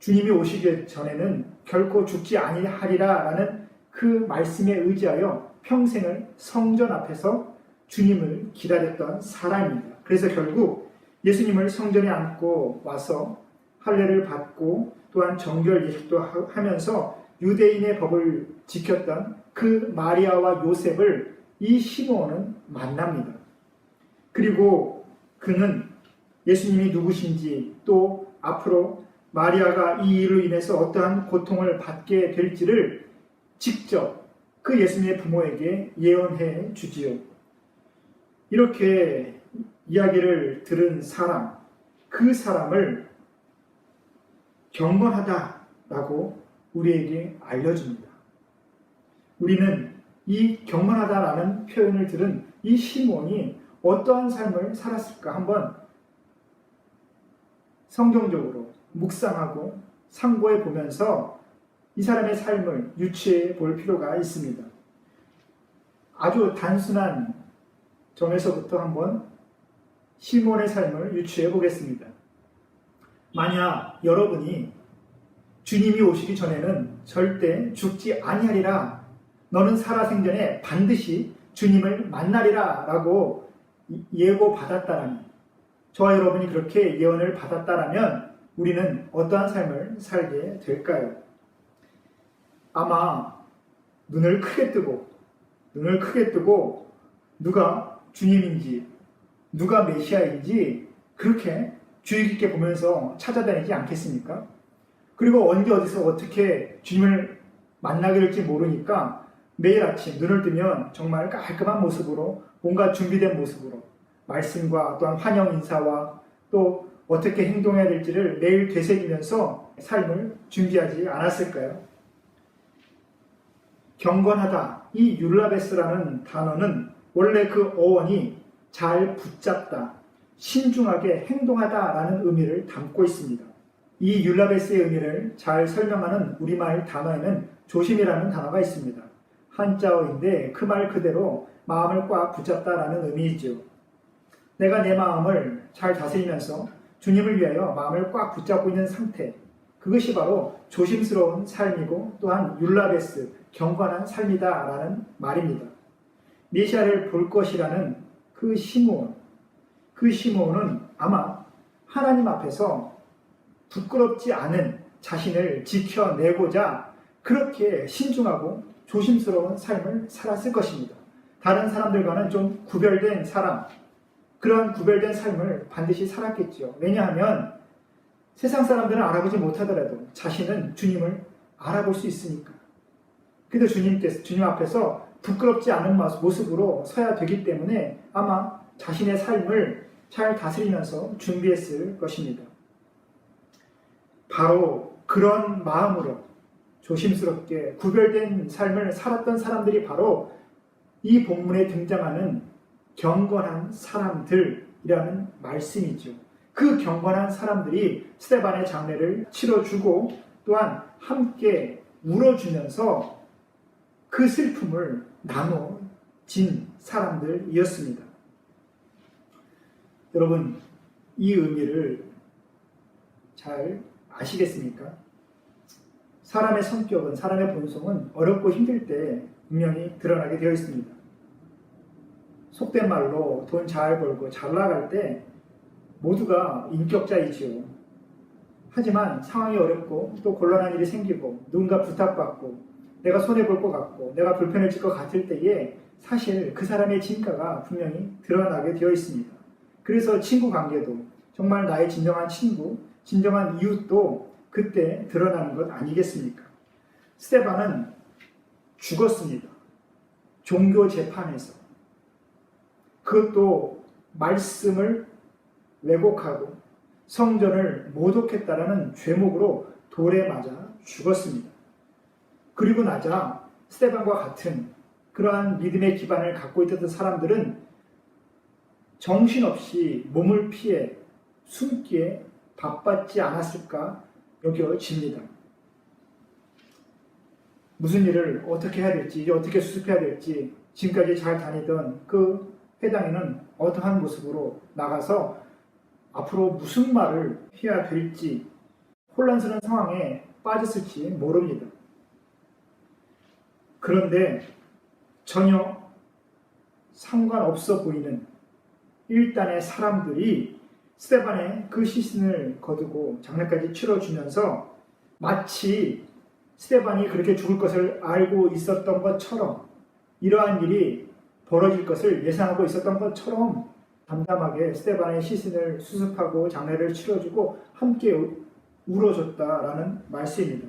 주님이 오시기 전에는 결코 죽지 아니하리라 라는 그 말씀에 의지하여 평생을 성전 앞에서 주님을 기다렸던 사람입니다. 그래서 결국 예수님을 성전에 안고 와서 할례를 받고 또한 정결 예식도 하면서 유대인의 법을 지켰던 그 마리아와 요셉을 이 시므온은 만납니다. 그리고 그는 예수님이 누구신지 또 앞으로 마리아가 이 일로 인해서 어떠한 고통을 받게 될지를 직접 그 예수님의 부모에게 예언해 주지요. 이렇게 이야기를 들은 사람, 그 사람을 경건하다라고 우리에게 알려줍니다. 우리는 이 경건하다라는 표현을 들은 이 시몬이 어떠한 삶을 살았을까 한번 성경적으로 묵상하고 상고해 보면서 이 사람의 삶을 유추해 볼 필요가 있습니다. 아주 단순한 점에서부터 한번 시몬의 삶을 유추해 보겠습니다. 만약 여러분이 주님이 오시기 전에는 절대 죽지 아니하리라, 너는 살아생전에 반드시 주님을 만나리라 라고 예고받았다라면, 저와 여러분이 그렇게 예언을 받았다라면 우리는 어떠한 삶을 살게 될까요? 아마 눈을 크게 뜨고 누가 주님인지 누가 메시아인지 그렇게 주의 깊게 보면서 찾아다니지 않겠습니까? 그리고 언제 어디서 어떻게 주님을 만나게 될지 모르니까 매일 아침 눈을 뜨면 정말 깔끔한 모습으로, 뭔가 준비된 모습으로 말씀과 또한 환영 인사와 또 어떻게 행동해야 될지를 매일 되새기면서 삶을 준비하지 않았을까요? 경건하다, 이 율라베스라는 단어는 원래 그 어원이 잘 붙잡다, 신중하게 행동하다라는 의미를 담고 있습니다. 이 율라베스의 의미를 잘 설명하는 우리말 단어에는 조심이라는 단어가 있습니다. 한자어인데 그 말 그대로 마음을 꽉 붙잡다라는 의미이죠. 내가 내 마음을 잘 다스리면서 주님을 위하여 마음을 꽉 붙잡고 있는 상태, 그것이 바로 조심스러운 삶이고 또한 율라베스, 경건한 삶이다라는 말입니다. 메시아를 볼 것이라는 그 시므온, 그 시므온은 아마 하나님 앞에서 부끄럽지 않은 자신을 지켜내고자 그렇게 신중하고 조심스러운 삶을 살았을 것입니다. 다른 사람들과는 좀 구별된 사람, 그런 구별된 삶을 반드시 살았겠죠. 왜냐하면 세상 사람들은 알아보지 못하더라도 자신은 주님을 알아볼 수 있으니까. 그래서 주님 앞에서 부끄럽지 않은 모습으로 서야 되기 때문에 아마 자신의 삶을 잘 다스리면서 준비했을 것입니다. 바로 그런 마음으로 조심스럽게 구별된 삶을 살았던 사람들이 바로 이 본문에 등장하는 경건한 사람들이라는 말씀이죠. 그 경건한 사람들이 스데반의 장례를 치러주고 또한 함께 울어주면서 그 슬픔을 나눠진 사람들이었습니다. 여러분, 이 의미를 잘 아시겠습니까? 사람의 성격은, 사람의 본성은 어렵고 힘들 때 분명히 드러나게 되어 있습니다. 속된 말로 돈 잘 벌고 잘 나갈 때 모두가 인격자이지요. 하지만 상황이 어렵고 또 곤란한 일이 생기고 누군가 부탁받고 내가 손해볼 것 같고 내가 불편해질 것 같을 때에 사실 그 사람의 진가가 분명히 드러나게 되어 있습니다. 그래서 친구 관계도 정말 나의 진정한 친구, 진정한 이웃도 그때 드러나는 것 아니겠습니까? 스데반은 죽었습니다. 종교 재판에서. 그것도 말씀을 왜곡하고 성전을 모독했다라는 죄목으로 돌에 맞아 죽었습니다. 그리고 나자 스데반과 같은 그러한 믿음의 기반을 갖고 있던 사람들은 정신없이 몸을 피해 숨기에 바빴지 않았을까 여겨집니다. 무슨 일을 어떻게 해야 될지, 이제 어떻게 수습해야 될지 지금까지 잘 다니던 그 회당에는 어떠한 모습으로 나가서 앞으로 무슨 말을 해야 될지 혼란스러운 상황에 빠졌을지 모릅니다. 그런데 전혀 상관없어 보이는 일단의 사람들이 스데반의 그 시신을 거두고 장례까지 치러주면서 마치 스데반이 그렇게 죽을 것을 알고 있었던 것처럼 이러한 일이 벌어질 것을 예상하고 있었던 것처럼 담담하게 스데반의 시신을 수습하고 장례를 치러주고 함께 울어줬다라는 말씀입니다.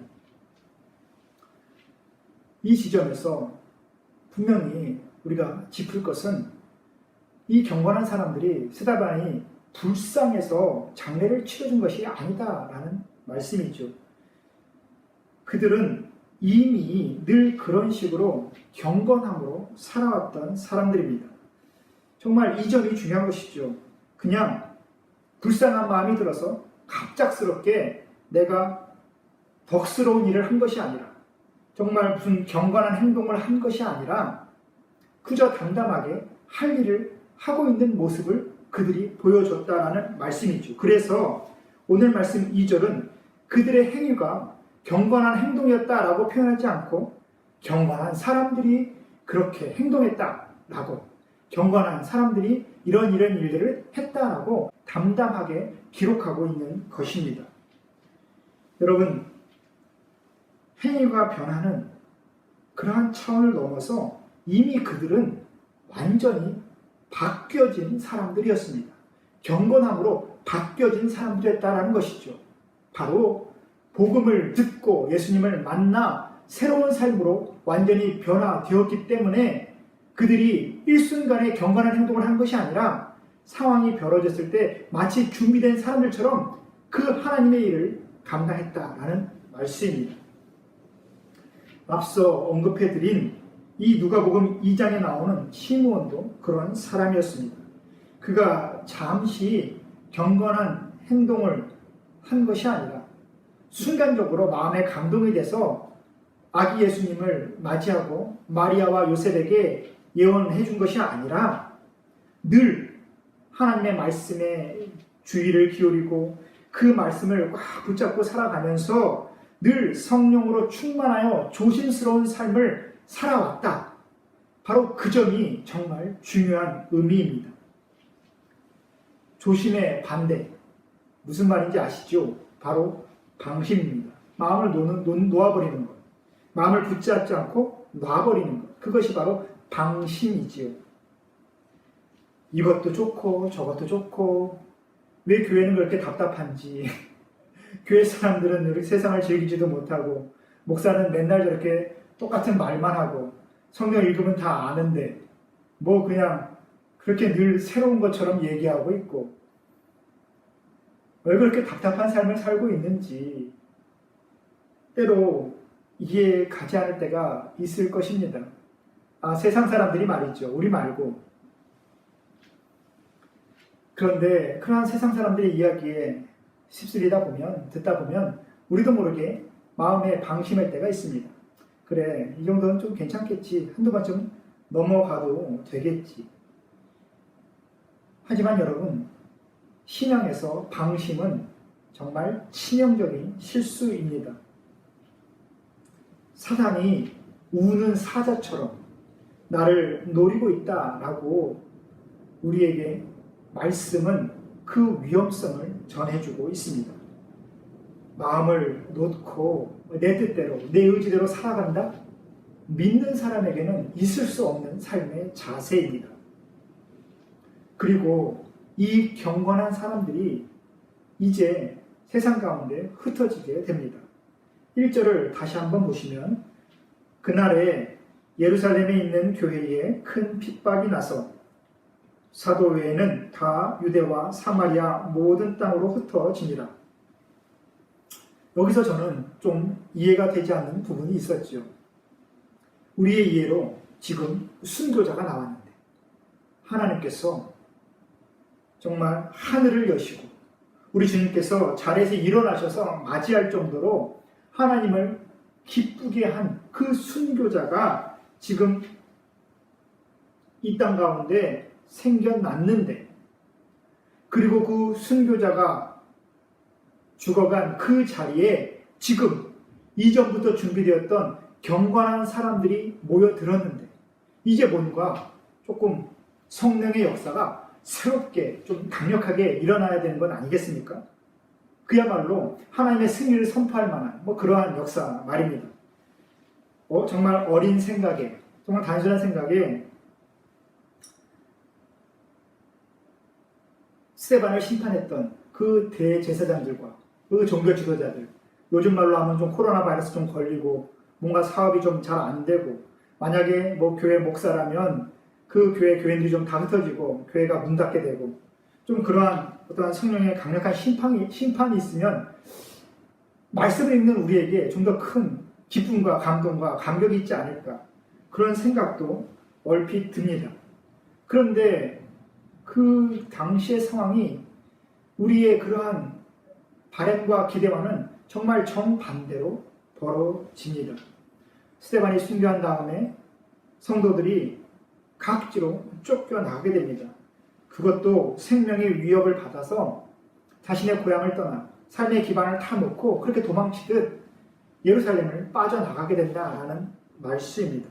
이 지점에서 분명히 우리가 짚을 것은 이 경건한 사람들이 스데반이 불쌍해서 장례를 치러준 것이 아니다라는 말씀이죠. 그들은 이미 늘 그런 식으로 경건함으로 살아왔던 사람들입니다. 정말 이 점이 중요한 것이죠. 그냥 불쌍한 마음이 들어서 갑작스럽게 내가 덕스러운 일을 한 것이 아니라 정말 무슨 경건한 행동을 한 것이 아니라 그저 담담하게 할 일을 하고 있는 모습을 그들이 보여줬다라는 말씀이죠. 그래서 오늘 말씀 2절은 그들의 행위가 경건한 행동이었다라고 표현하지 않고 경건한 사람들이 그렇게 행동했다라고 경건한 사람들이 이런 일들을 했다라고 담담하게 기록하고 있는 것입니다. 여러분, 행위가 변하는 그러한 차원을 넘어서 이미 그들은 완전히 바뀌어진 사람들이었습니다. 경건함으로 바뀌어진 사람들이었다라는 것이죠. 바로 복음을 듣고 예수님을 만나 새로운 삶으로 완전히 변화되었기 때문에 그들이 일순간에 경건한 행동을 한 것이 아니라 상황이 벌어졌을 때 마치 준비된 사람들처럼 그 하나님의 일을 감당했다라는 말씀입니다. 앞서 언급해드린 이 누가복음 2장에 나오는 시므온도 그런 사람이었습니다. 그가 잠시 경건한 행동을 한 것이 아니라 순간적으로 마음에 감동이 돼서 아기 예수님을 맞이하고 마리아와 요셉에게 예언해 준 것이 아니라 늘 하나님의 말씀에 주의를 기울이고 그 말씀을 꽉 붙잡고 살아가면서 늘 성령으로 충만하여 조심스러운 삶을 살아왔다. 바로 그 점이 정말 중요한 의미입니다. 조심의 반대, 무슨 말인지 아시죠? 바로 방심입니다. 마음을 놓아버리는 것, 마음을 붙잡지 않고 놔버리는 것, 그것이 바로 방심이지요. 이것도 좋고 저것도 좋고 왜 교회는 그렇게 답답한지 교회 사람들은 이렇게 세상을 즐기지도 못하고 목사는 맨날 저렇게 똑같은 말만 하고 성경 읽으면 다 아는데 뭐 그냥 그렇게 늘 새로운 것처럼 얘기하고 있고 왜 그렇게 답답한 삶을 살고 있는지 때로 이해 가지 않을 때가 있을 것입니다. 세상 사람들이 말이죠. 우리 말고. 그런데 그러한 세상 사람들의 이야기에 듣다 보면 우리도 모르게 마음에 방심할 때가 있습니다. 그래, 이 정도는 좀 괜찮겠지. 한두 번 좀 넘어가도 되겠지. 하지만 여러분, 신앙에서 방심은 정말 치명적인 실수입니다. 사단이 우는 사자처럼 나를 노리고 있다라고 우리에게 말씀은 그 위험성을 전해주고 있습니다. 마음을 놓고 내 뜻대로, 내 의지대로 살아간다? 믿는 사람에게는 있을 수 없는 삶의 자세입니다. 그리고 이 경건한 사람들이 이제 세상 가운데 흩어지게 됩니다. 1절을 다시 한번 보시면 그날에 예루살렘에 있는 교회에 큰 핍박이 나서 사도 외에는 다 유대와 사마리아 모든 땅으로 흩어집니다. 여기서 저는 좀 이해가 되지 않는 부분이 있었죠. 우리의 이해로 지금 순교자가 나왔는데 하나님께서 정말 하늘을 여시고 우리 주님께서 자리에서 일어나셔서 맞이할 정도로 하나님을 기쁘게 한 그 순교자가 지금 이 땅 가운데 생겨났는데, 그리고 그 순교자가 죽어간 그 자리에 지금 이전부터 준비되었던 경건한 사람들이 모여들었는데 이제 뭔가 조금 성령의 역사가 새롭게 좀 강력하게 일어나야 되는 건 아니겠습니까? 그야말로 하나님의 승리를 선포할 만한 그러한 역사 말입니다. 정말 어린 생각에, 정말 단순한 생각에 스데반을 심판했던 그 대제사장들과 그 종교 지도자들, 요즘 말로 하면 좀 코로나 바이러스 좀 걸리고 뭔가 사업이 좀 잘 안 되고, 만약에 교회 목사라면 그 교인들이 좀 다 흩어지고 교회가 문 닫게 되고, 좀 그러한 어떠한 성령의 강력한 심판이 있으면 말씀을 읽는 우리에게 좀 더 큰 기쁨과 감동과 감격이 있지 않을까, 그런 생각도 얼핏 듭니다. 그런데 그 당시의 상황이 우리의 그러한 바램과 기대와는 정말 정반대로 벌어집니다. 스데반이 순교한 다음에 성도들이 각지로 쫓겨나게 됩니다. 그것도 생명의 위협을 받아서 자신의 고향을 떠나 삶의 기반을 타놓고 그렇게 도망치듯 예루살렘을 빠져나가게 된다라는 말씀입니다.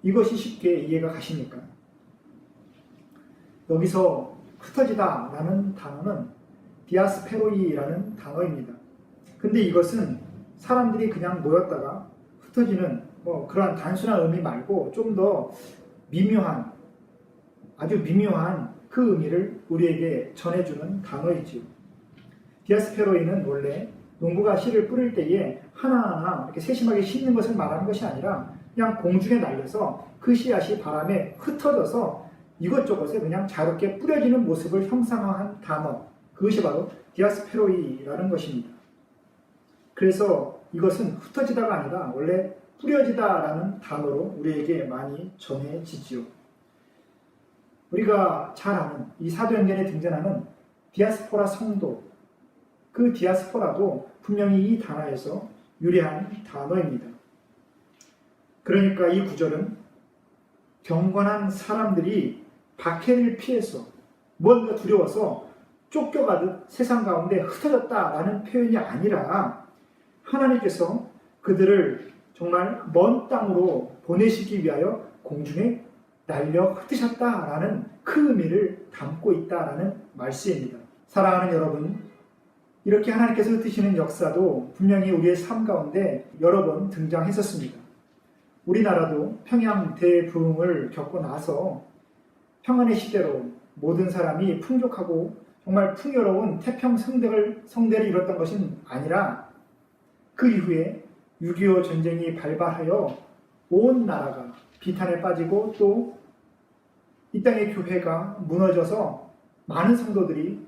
이것이 쉽게 이해가 가십니까? 여기서 흩어지다라는 단어는 디아스페로이라는 단어입니다. 근데 이것은 사람들이 그냥 모였다가 흩어지는 그러한 단순한 의미 말고 좀 더 미묘한, 아주 미묘한 그 의미를 우리에게 전해주는 단어이지요. 디아스페로이는 원래 농부가 씨를 뿌릴 때에 하나하나 이렇게 세심하게 심는 것을 말하는 것이 아니라 그냥 공중에 날려서 그 씨앗이 바람에 흩어져서 이것저것에 그냥 자유롭게 뿌려지는 모습을 형상화한 단어, 그것이 바로 디아스페로이라는 것입니다. 그래서 이것은 흩어지다가 아니라 원래 뿌려지다라는 단어로 우리에게 많이 전해지지요. 우리가 잘 아는 이 사도행전에 등장하는 디아스포라 성도, 그 디아스포라도 분명히 이 단어에서 유래한 단어입니다. 그러니까 이 구절은 경건한 사람들이 박해를 피해서 뭔가 두려워서 쫓겨가듯 세상 가운데 흩어졌다라는 표현이 아니라 하나님께서 그들을 정말 먼 땅으로 보내시기 위하여 공중에 날려 흩으셨다라는 그 의미를 담고 있다라는 말씀입니다. 사랑하는 여러분, 이렇게 하나님께서 흩으시는 역사도 분명히 우리의 삶 가운데 여러 번 등장했었습니다. 우리나라도 평양 대부흥을 겪고 나서 평안의 시대로 모든 사람이 풍족하고 정말 풍요로운 태평 성대를 이뤘던 것은 아니라 그 이후에 6.25 전쟁이 발발하여 온 나라가 비탄에 빠지고 또 이 땅의 교회가 무너져서 많은 성도들이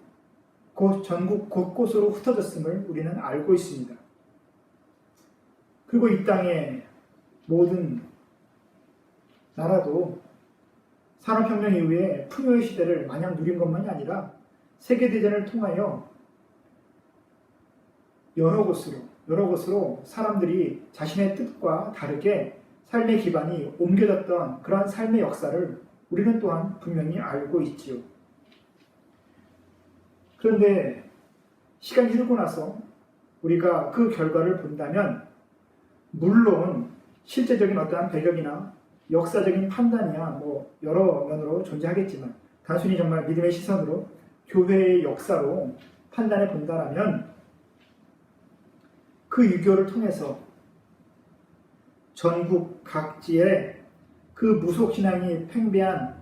전국 곳곳으로 흩어졌음을 우리는 알고 있습니다. 그리고 이 땅의 모든 나라도 산업혁명 이후에 풍요의 시대를 마냥 누린 것만이 아니라 세계대전을 통하여 여러 곳으로 사람들이 자신의 뜻과 다르게 삶의 기반이 옮겨졌던 그러한 삶의 역사를 우리는 또한 분명히 알고 있지요. 그런데 시간이 흐르고 나서 우리가 그 결과를 본다면 물론 실제적인 어떠한 배경이나 역사적인 판단이야 여러 면으로 존재하겠지만 단순히 정말 믿음의 시선으로 교회의 역사로 판단해 본다라면 그 유교를 통해서 전국 각지에 그 무속신앙이 팽배한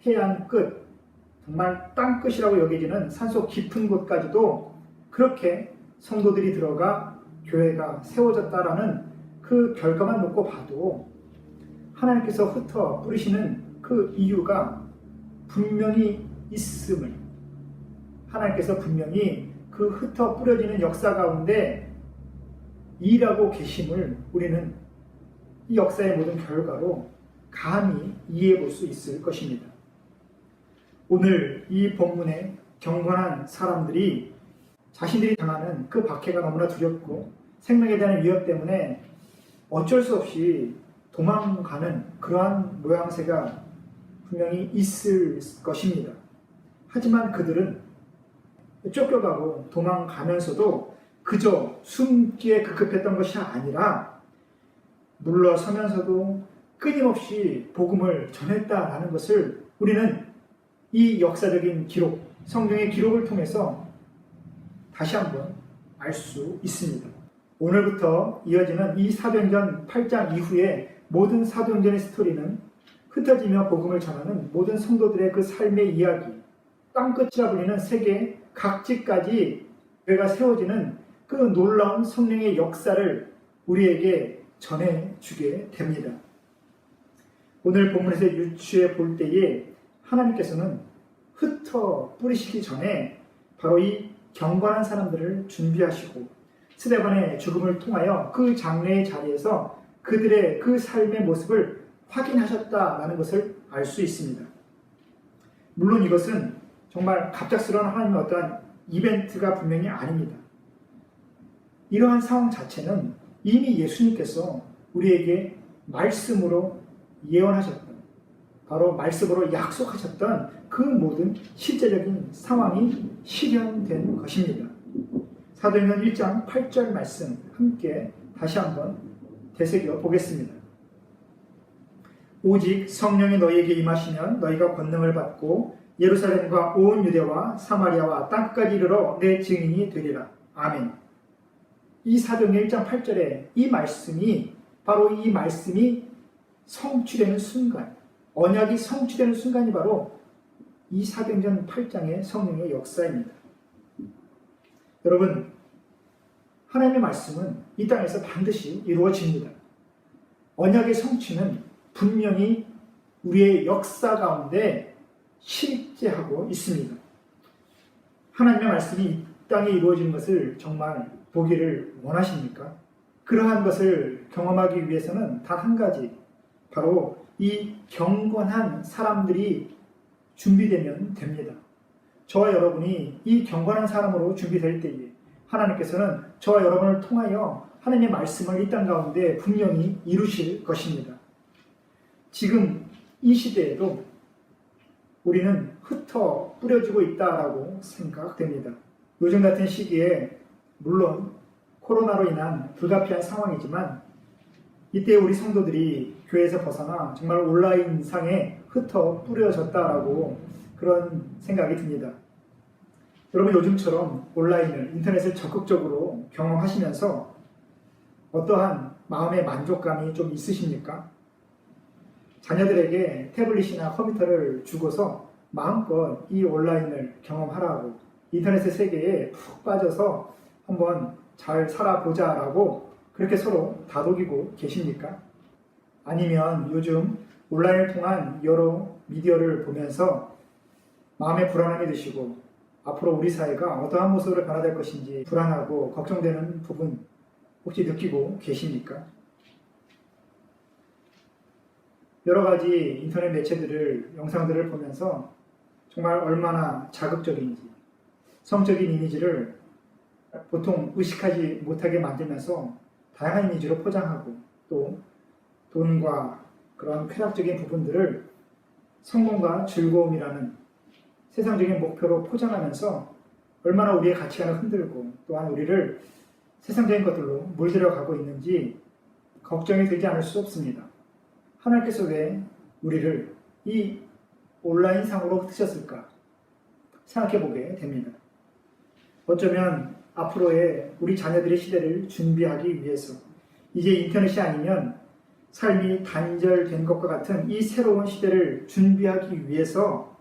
해안 끝, 정말 땅끝이라고 여겨지는 산속 깊은 곳까지도 그렇게 성도들이 들어가 교회가 세워졌다라는 그 결과만 놓고 봐도 하나님께서 흩어 뿌리시는 그 이유가 분명히 있음을, 하나님께서 분명히 그 흩어 뿌려지는 역사 가운데 일하고 계심을 우리는 이 역사의 모든 결과로 감히 이해해 볼 수 있을 것입니다. 오늘 이 본문에 경건한 사람들이 자신들이 당하는 그 박해가 너무나 두렵고 생명에 대한 위협 때문에 어쩔 수 없이 도망가는 그러한 모양새가 분명히 있을 것입니다. 하지만 그들은 쫓겨가고 도망가면서도 그저 숨기에 급급했던 것이 아니라 물러서면서도 끊임없이 복음을 전했다라는 것을 우리는 이 역사적인 기록, 성경의 기록을 통해서 다시 한번 알 수 있습니다. 오늘부터 이어지는 이 사도행전 8장 이후에 모든 사도행전의 스토리는 흩어지며 복음을 전하는 모든 성도들의 그 삶의 이야기, 땅끝이라 불리는 세계 각지까지 교회가 세워지는 그 놀라운 성령의 역사를 우리에게 전해주게 됩니다. 오늘 본문에서 유추해 볼 때에 하나님께서는 흩어 뿌리시기 전에 바로 이 경건한 사람들을 준비하시고 스데반의 죽음을 통하여 그 장례의 자리에서 그들의 그 삶의 모습을 확인하셨다라는 것을 알 수 있습니다. 물론 이것은 정말 갑작스러운 하나님의 어떠한 이벤트가 분명히 아닙니다. 이러한 상황 자체는 이미 예수님께서 우리에게 말씀으로 예언하셨던, 바로 말씀으로 약속하셨던 그 모든 실제적인 상황이 실현된 것입니다. 사도행전 1장 8절 말씀 함께 다시 한번 되새겨 보겠습니다. 오직 성령이 너희에게 임하시면 너희가 권능을 받고 예루살렘과 온 유대와 사마리아와 땅끝까지 이르러 내 증인이 되리라. 아멘. 이 사도행전 1장 8절에 이 말씀이 바로 이 말씀이 성취되는 순간, 언약이 성취되는 순간이 바로 이 사도행전 8장의 성령의 역사입니다. 여러분, 하나님의 말씀은 이 땅에서 반드시 이루어집니다. 언약의 성취는 분명히 우리의 역사 가운데 실제하고 있습니다. 하나님의 말씀이 이 땅에 이루어지는 것을 정말 보기를 원하십니까? 그러한 것을 경험하기 위해서는 단 한 가지, 바로 이 경건한 사람들이 준비되면 됩니다. 저와 여러분이 이 경건한 사람으로 준비될 때에 하나님께서는 저와 여러분을 통하여 하나님의 말씀을 이 땅 가운데 분명히 이루실 것입니다. 지금 이 시대에도 우리는 흩어 뿌려지고 있다라고 생각됩니다. 요즘 같은 시기에 물론 코로나로 인한 불가피한 상황이지만 이때 우리 성도들이 교회에서 벗어나 정말 온라인상에 흩어 뿌려졌다라고 그런 생각이 듭니다. 여러분, 요즘처럼 온라인을, 인터넷을 적극적으로 경험하시면서 어떠한 마음의 만족감이 좀 있으십니까? 자녀들에게 태블릿이나 컴퓨터를 주고서 마음껏 이 온라인을 경험하라고, 인터넷의 세계에 푹 빠져서 한번 잘 살아보자라고 그렇게 서로 다독이고 계십니까? 아니면 요즘 온라인을 통한 여러 미디어를 보면서 마음에 불안함이 드시고 앞으로 우리 사회가 어떠한 모습으로 변화될 것인지 불안하고 걱정되는 부분 혹시 느끼고 계십니까? 여러 가지 인터넷 매체들을, 영상들을 보면서 정말 얼마나 자극적인지, 성적인 이미지를 보통 의식하지 못하게 만들면서 다양한 이미지로 포장하고 또 돈과 그런 쾌락적인 부분들을 성공과 즐거움이라는 세상적인 목표로 포장하면서 얼마나 우리의 가치관을 흔들고 또한 우리를 세상적인 것들로 물들여가고 있는지 걱정이 되지 않을 수 없습니다. 하나님께서 왜 우리를 이 온라인상으로 흩으셨을까 생각해 보게 됩니다. 어쩌면 앞으로의 우리 자녀들의 시대를 준비하기 위해서, 이제 인터넷이 아니면 삶이 단절된 것과 같은 이 새로운 시대를 준비하기 위해서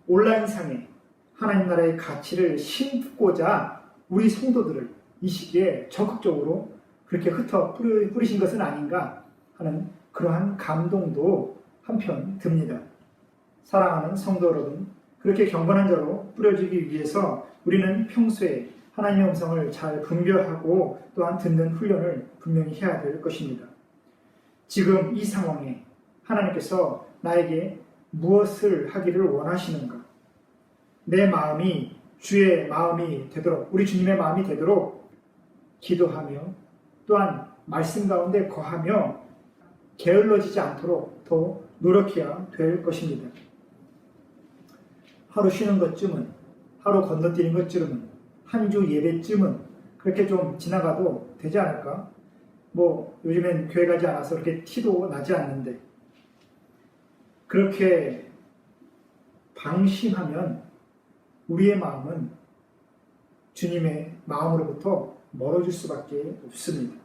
온라인상에 하나님 나라의 가치를 심고자 우리 성도들을 이 시기에 적극적으로 그렇게 흩어 뿌리신 것은 아닌가 하는 그러한 감동도 한편 듭니다. 사랑하는 성도 여러분, 그렇게 경건한 자로 뿌려지기 위해서 우리는 평소에 하나님의 음성을 잘 분별하고 또한 듣는 훈련을 분명히 해야 될 것입니다. 지금 이 상황에 하나님께서 나에게 무엇을 하기를 원하시는가? 내 마음이 주의 마음이 되도록, 우리 주님의 마음이 되도록 기도하며 또한 말씀 가운데 거하며 게을러지지 않도록 더 노력해야 될 것입니다. 하루 쉬는 것쯤은, 하루 건너뛰는 것쯤은, 한 주 예배쯤은 그렇게 좀 지나가도 되지 않을까? 요즘엔 교회 가지 않아서 그렇게 티도 나지 않는데, 그렇게 방심하면 우리의 마음은 주님의 마음으로부터 멀어질 수밖에 없습니다.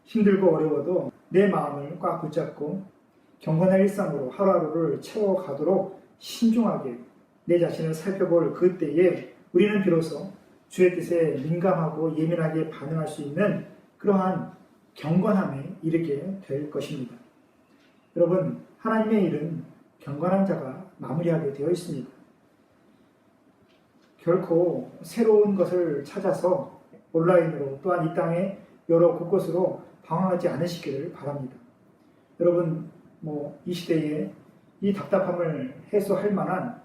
힘들고 어려워도 내 마음을 꽉 붙잡고 경건한 일상으로 하루하루를 채워가도록 신중하게 내 자신을 살펴볼 그때에 우리는 비로소 주의 뜻에 민감하고 예민하게 반응할 수 있는 그러한 경건함에 이르게 될 것입니다. 여러분, 하나님의 일은 경건한 자가 마무리하게 되어 있습니다. 결코 새로운 것을 찾아서 온라인으로 또한 이 땅의 여러 곳곳으로 방황하지 않으시기를 바랍니다. 여러분, 이 시대에 이 답답함을 해소할 만한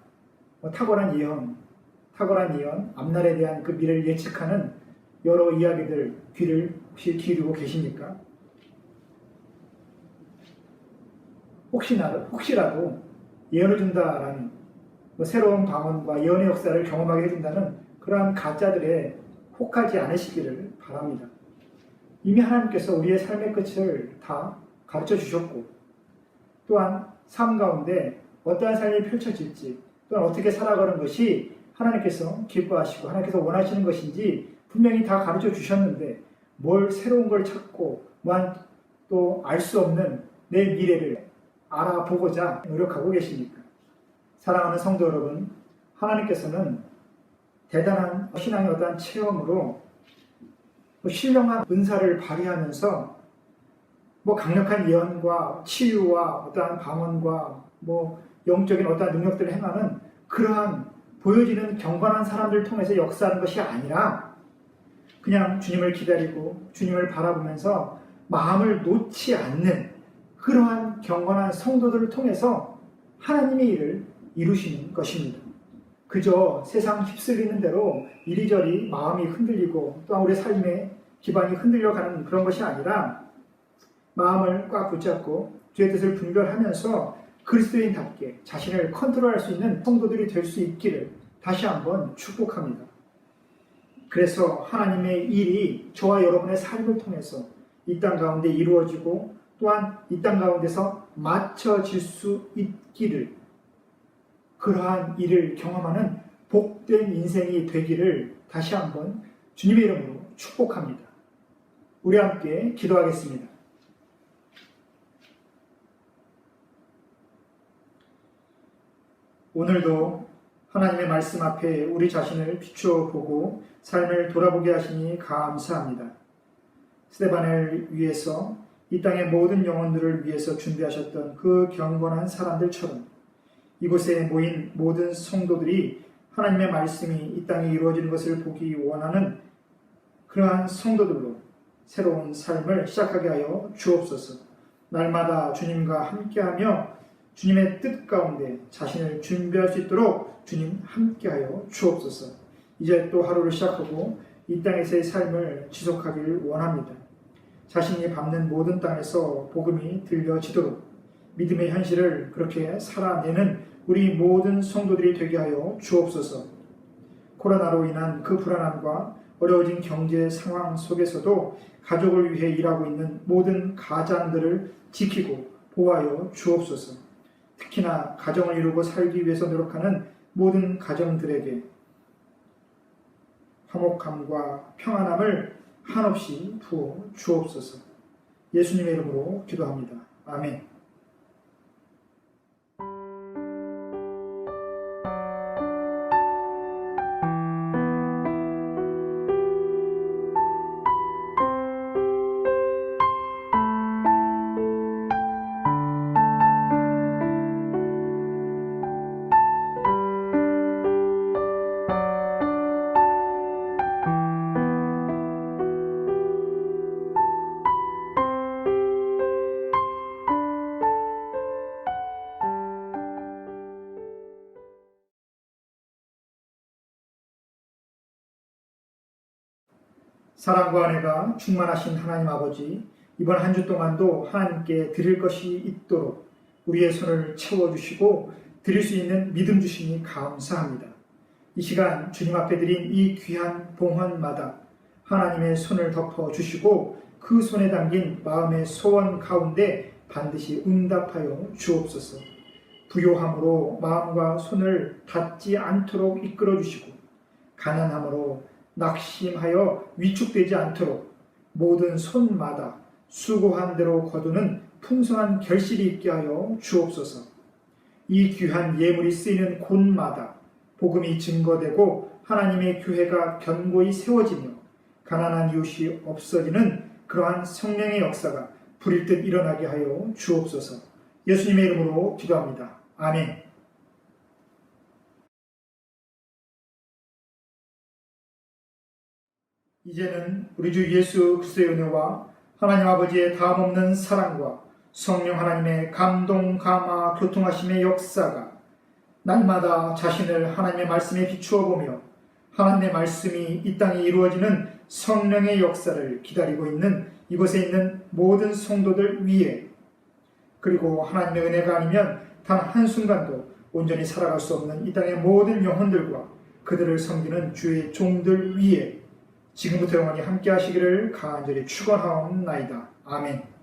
탁월한 예언, 앞날에 대한 그 미래를 예측하는 여러 이야기들 귀를 혹시 기울이고 계십니까? 혹시라도 예언을 준다라는 새로운 방언과 예언의 역사를 경험하게 해준다는 그러한 가짜들에 혹하지 않으시기를 바랍니다. 이미 하나님께서 우리의 삶의 끝을 다 가르쳐 주셨고, 또한 삶 가운데 어떠한 삶이 펼쳐질지, 또한 어떻게 살아가는 것이 하나님께서 기뻐하시고 하나님께서 원하시는 것인지 분명히 다 가르쳐 주셨는데, 뭘 새로운 걸 찾고 또 알 수 없는 내 미래를 알아보고자 노력하고 계십니까? 사랑하는 성도 여러분, 하나님께서는 대단한 신앙의 어떠한 체험으로 신령한 은사를 발휘하면서 강력한 예언과 치유와 어떠한 방언과 영적인 어떠한 능력들을 행하는 그러한 보여지는 경건한 사람들을 통해서 역사하는 것이 아니라 그냥 주님을 기다리고 주님을 바라보면서 마음을 놓지 않는 그러한 경건한 성도들을 통해서 하나님의 일을 이루시는 것입니다. 그저 세상 휩쓸리는 대로 이리저리 마음이 흔들리고 또한 우리 삶의 기반이 흔들려가는 그런 것이 아니라 마음을 꽉 붙잡고 주의 뜻을 분별하면서 그리스도인답게 자신을 컨트롤할 수 있는 성도들이 될 수 있기를 다시 한번 축복합니다. 그래서 하나님의 일이 저와 여러분의 삶을 통해서 이 땅 가운데 이루어지고 또한 이 땅 가운데서 맞춰질 수 있기를, 그러한 일을 경험하는 복된 인생이 되기를 다시 한번 주님의 이름으로 축복합니다. 우리 함께 기도하겠습니다. 오늘도 하나님의 말씀 앞에 우리 자신을 비추어 보고 삶을 돌아보게 하시니 감사합니다. 스데반을 위해서 이 땅의 모든 영혼들을 위해서 준비하셨던 그 경건한 사람들처럼 이곳에 모인 모든 성도들이 하나님의 말씀이 이 땅에 이루어지는 것을 보기 원하는 그러한 성도들로 새로운 삶을 시작하게 하여 주옵소서. 날마다 주님과 함께하며 주님의 뜻 가운데 자신을 준비할 수 있도록 주님 함께하여 주옵소서. 이제 또 하루를 시작하고 이 땅에서의 삶을 지속하길 원합니다. 자신이 밟는 모든 땅에서 복음이 들려지도록 믿음의 현실을 그렇게 살아내는 우리 모든 성도들이 되게 하여 주옵소서. 코로나로 인한 그 불안함과 어려워진 경제 상황 속에서도 가족을 위해 일하고 있는 모든 가장들을 지키고 보호하여 주옵소서. 특히나 가정을 이루고 살기 위해서 노력하는 모든 가정들에게 화목함과 평안함을 한없이 부어 주옵소서. 예수님의 이름으로 기도합니다. 아멘. 사랑과 은혜가 충만하신 하나님 아버지, 이번 한 주 동안도 하나님께 드릴 것이 있도록 우리의 손을 채워주시고 드릴 수 있는 믿음 주시니 감사합니다. 이 시간 주님 앞에 드린 이 귀한 봉헌마다 하나님의 손을 덮어주시고 그 손에 담긴 마음의 소원 가운데 반드시 응답하여 주옵소서. 부요함으로 마음과 손을 닿지 않도록 이끌어주시고 가난함으로 낙심하여 위축되지 않도록 모든 손마다 수고한 대로 거두는 풍성한 결실이 있게 하여 주옵소서. 이 귀한 예물이 쓰이는 곳마다 복음이 증거되고 하나님의 교회가 견고히 세워지며 가난한 이웃이 없어지는 그러한 성령의 역사가 불일 듯 일어나게 하여 주옵소서. 예수님의 이름으로 기도합니다. 아멘. 이제는 우리 주 예수 그리스도의 은혜와 하나님 아버지의 다함없는 사랑과 성령 하나님의 감동, 감화, 교통하심의 역사가 날마다 자신을 하나님의 말씀에 비추어 보며 하나님의 말씀이 이 땅에 이루어지는 성령의 역사를 기다리고 있는 이곳에 있는 모든 성도들 위에, 그리고 하나님의 은혜가 아니면 단 한순간도 온전히 살아갈 수 없는 이 땅의 모든 영혼들과 그들을 섬기는 주의 종들 위에 지금부터 영원히 함께 하시기를 간절히 축원하옵나이다. 아멘.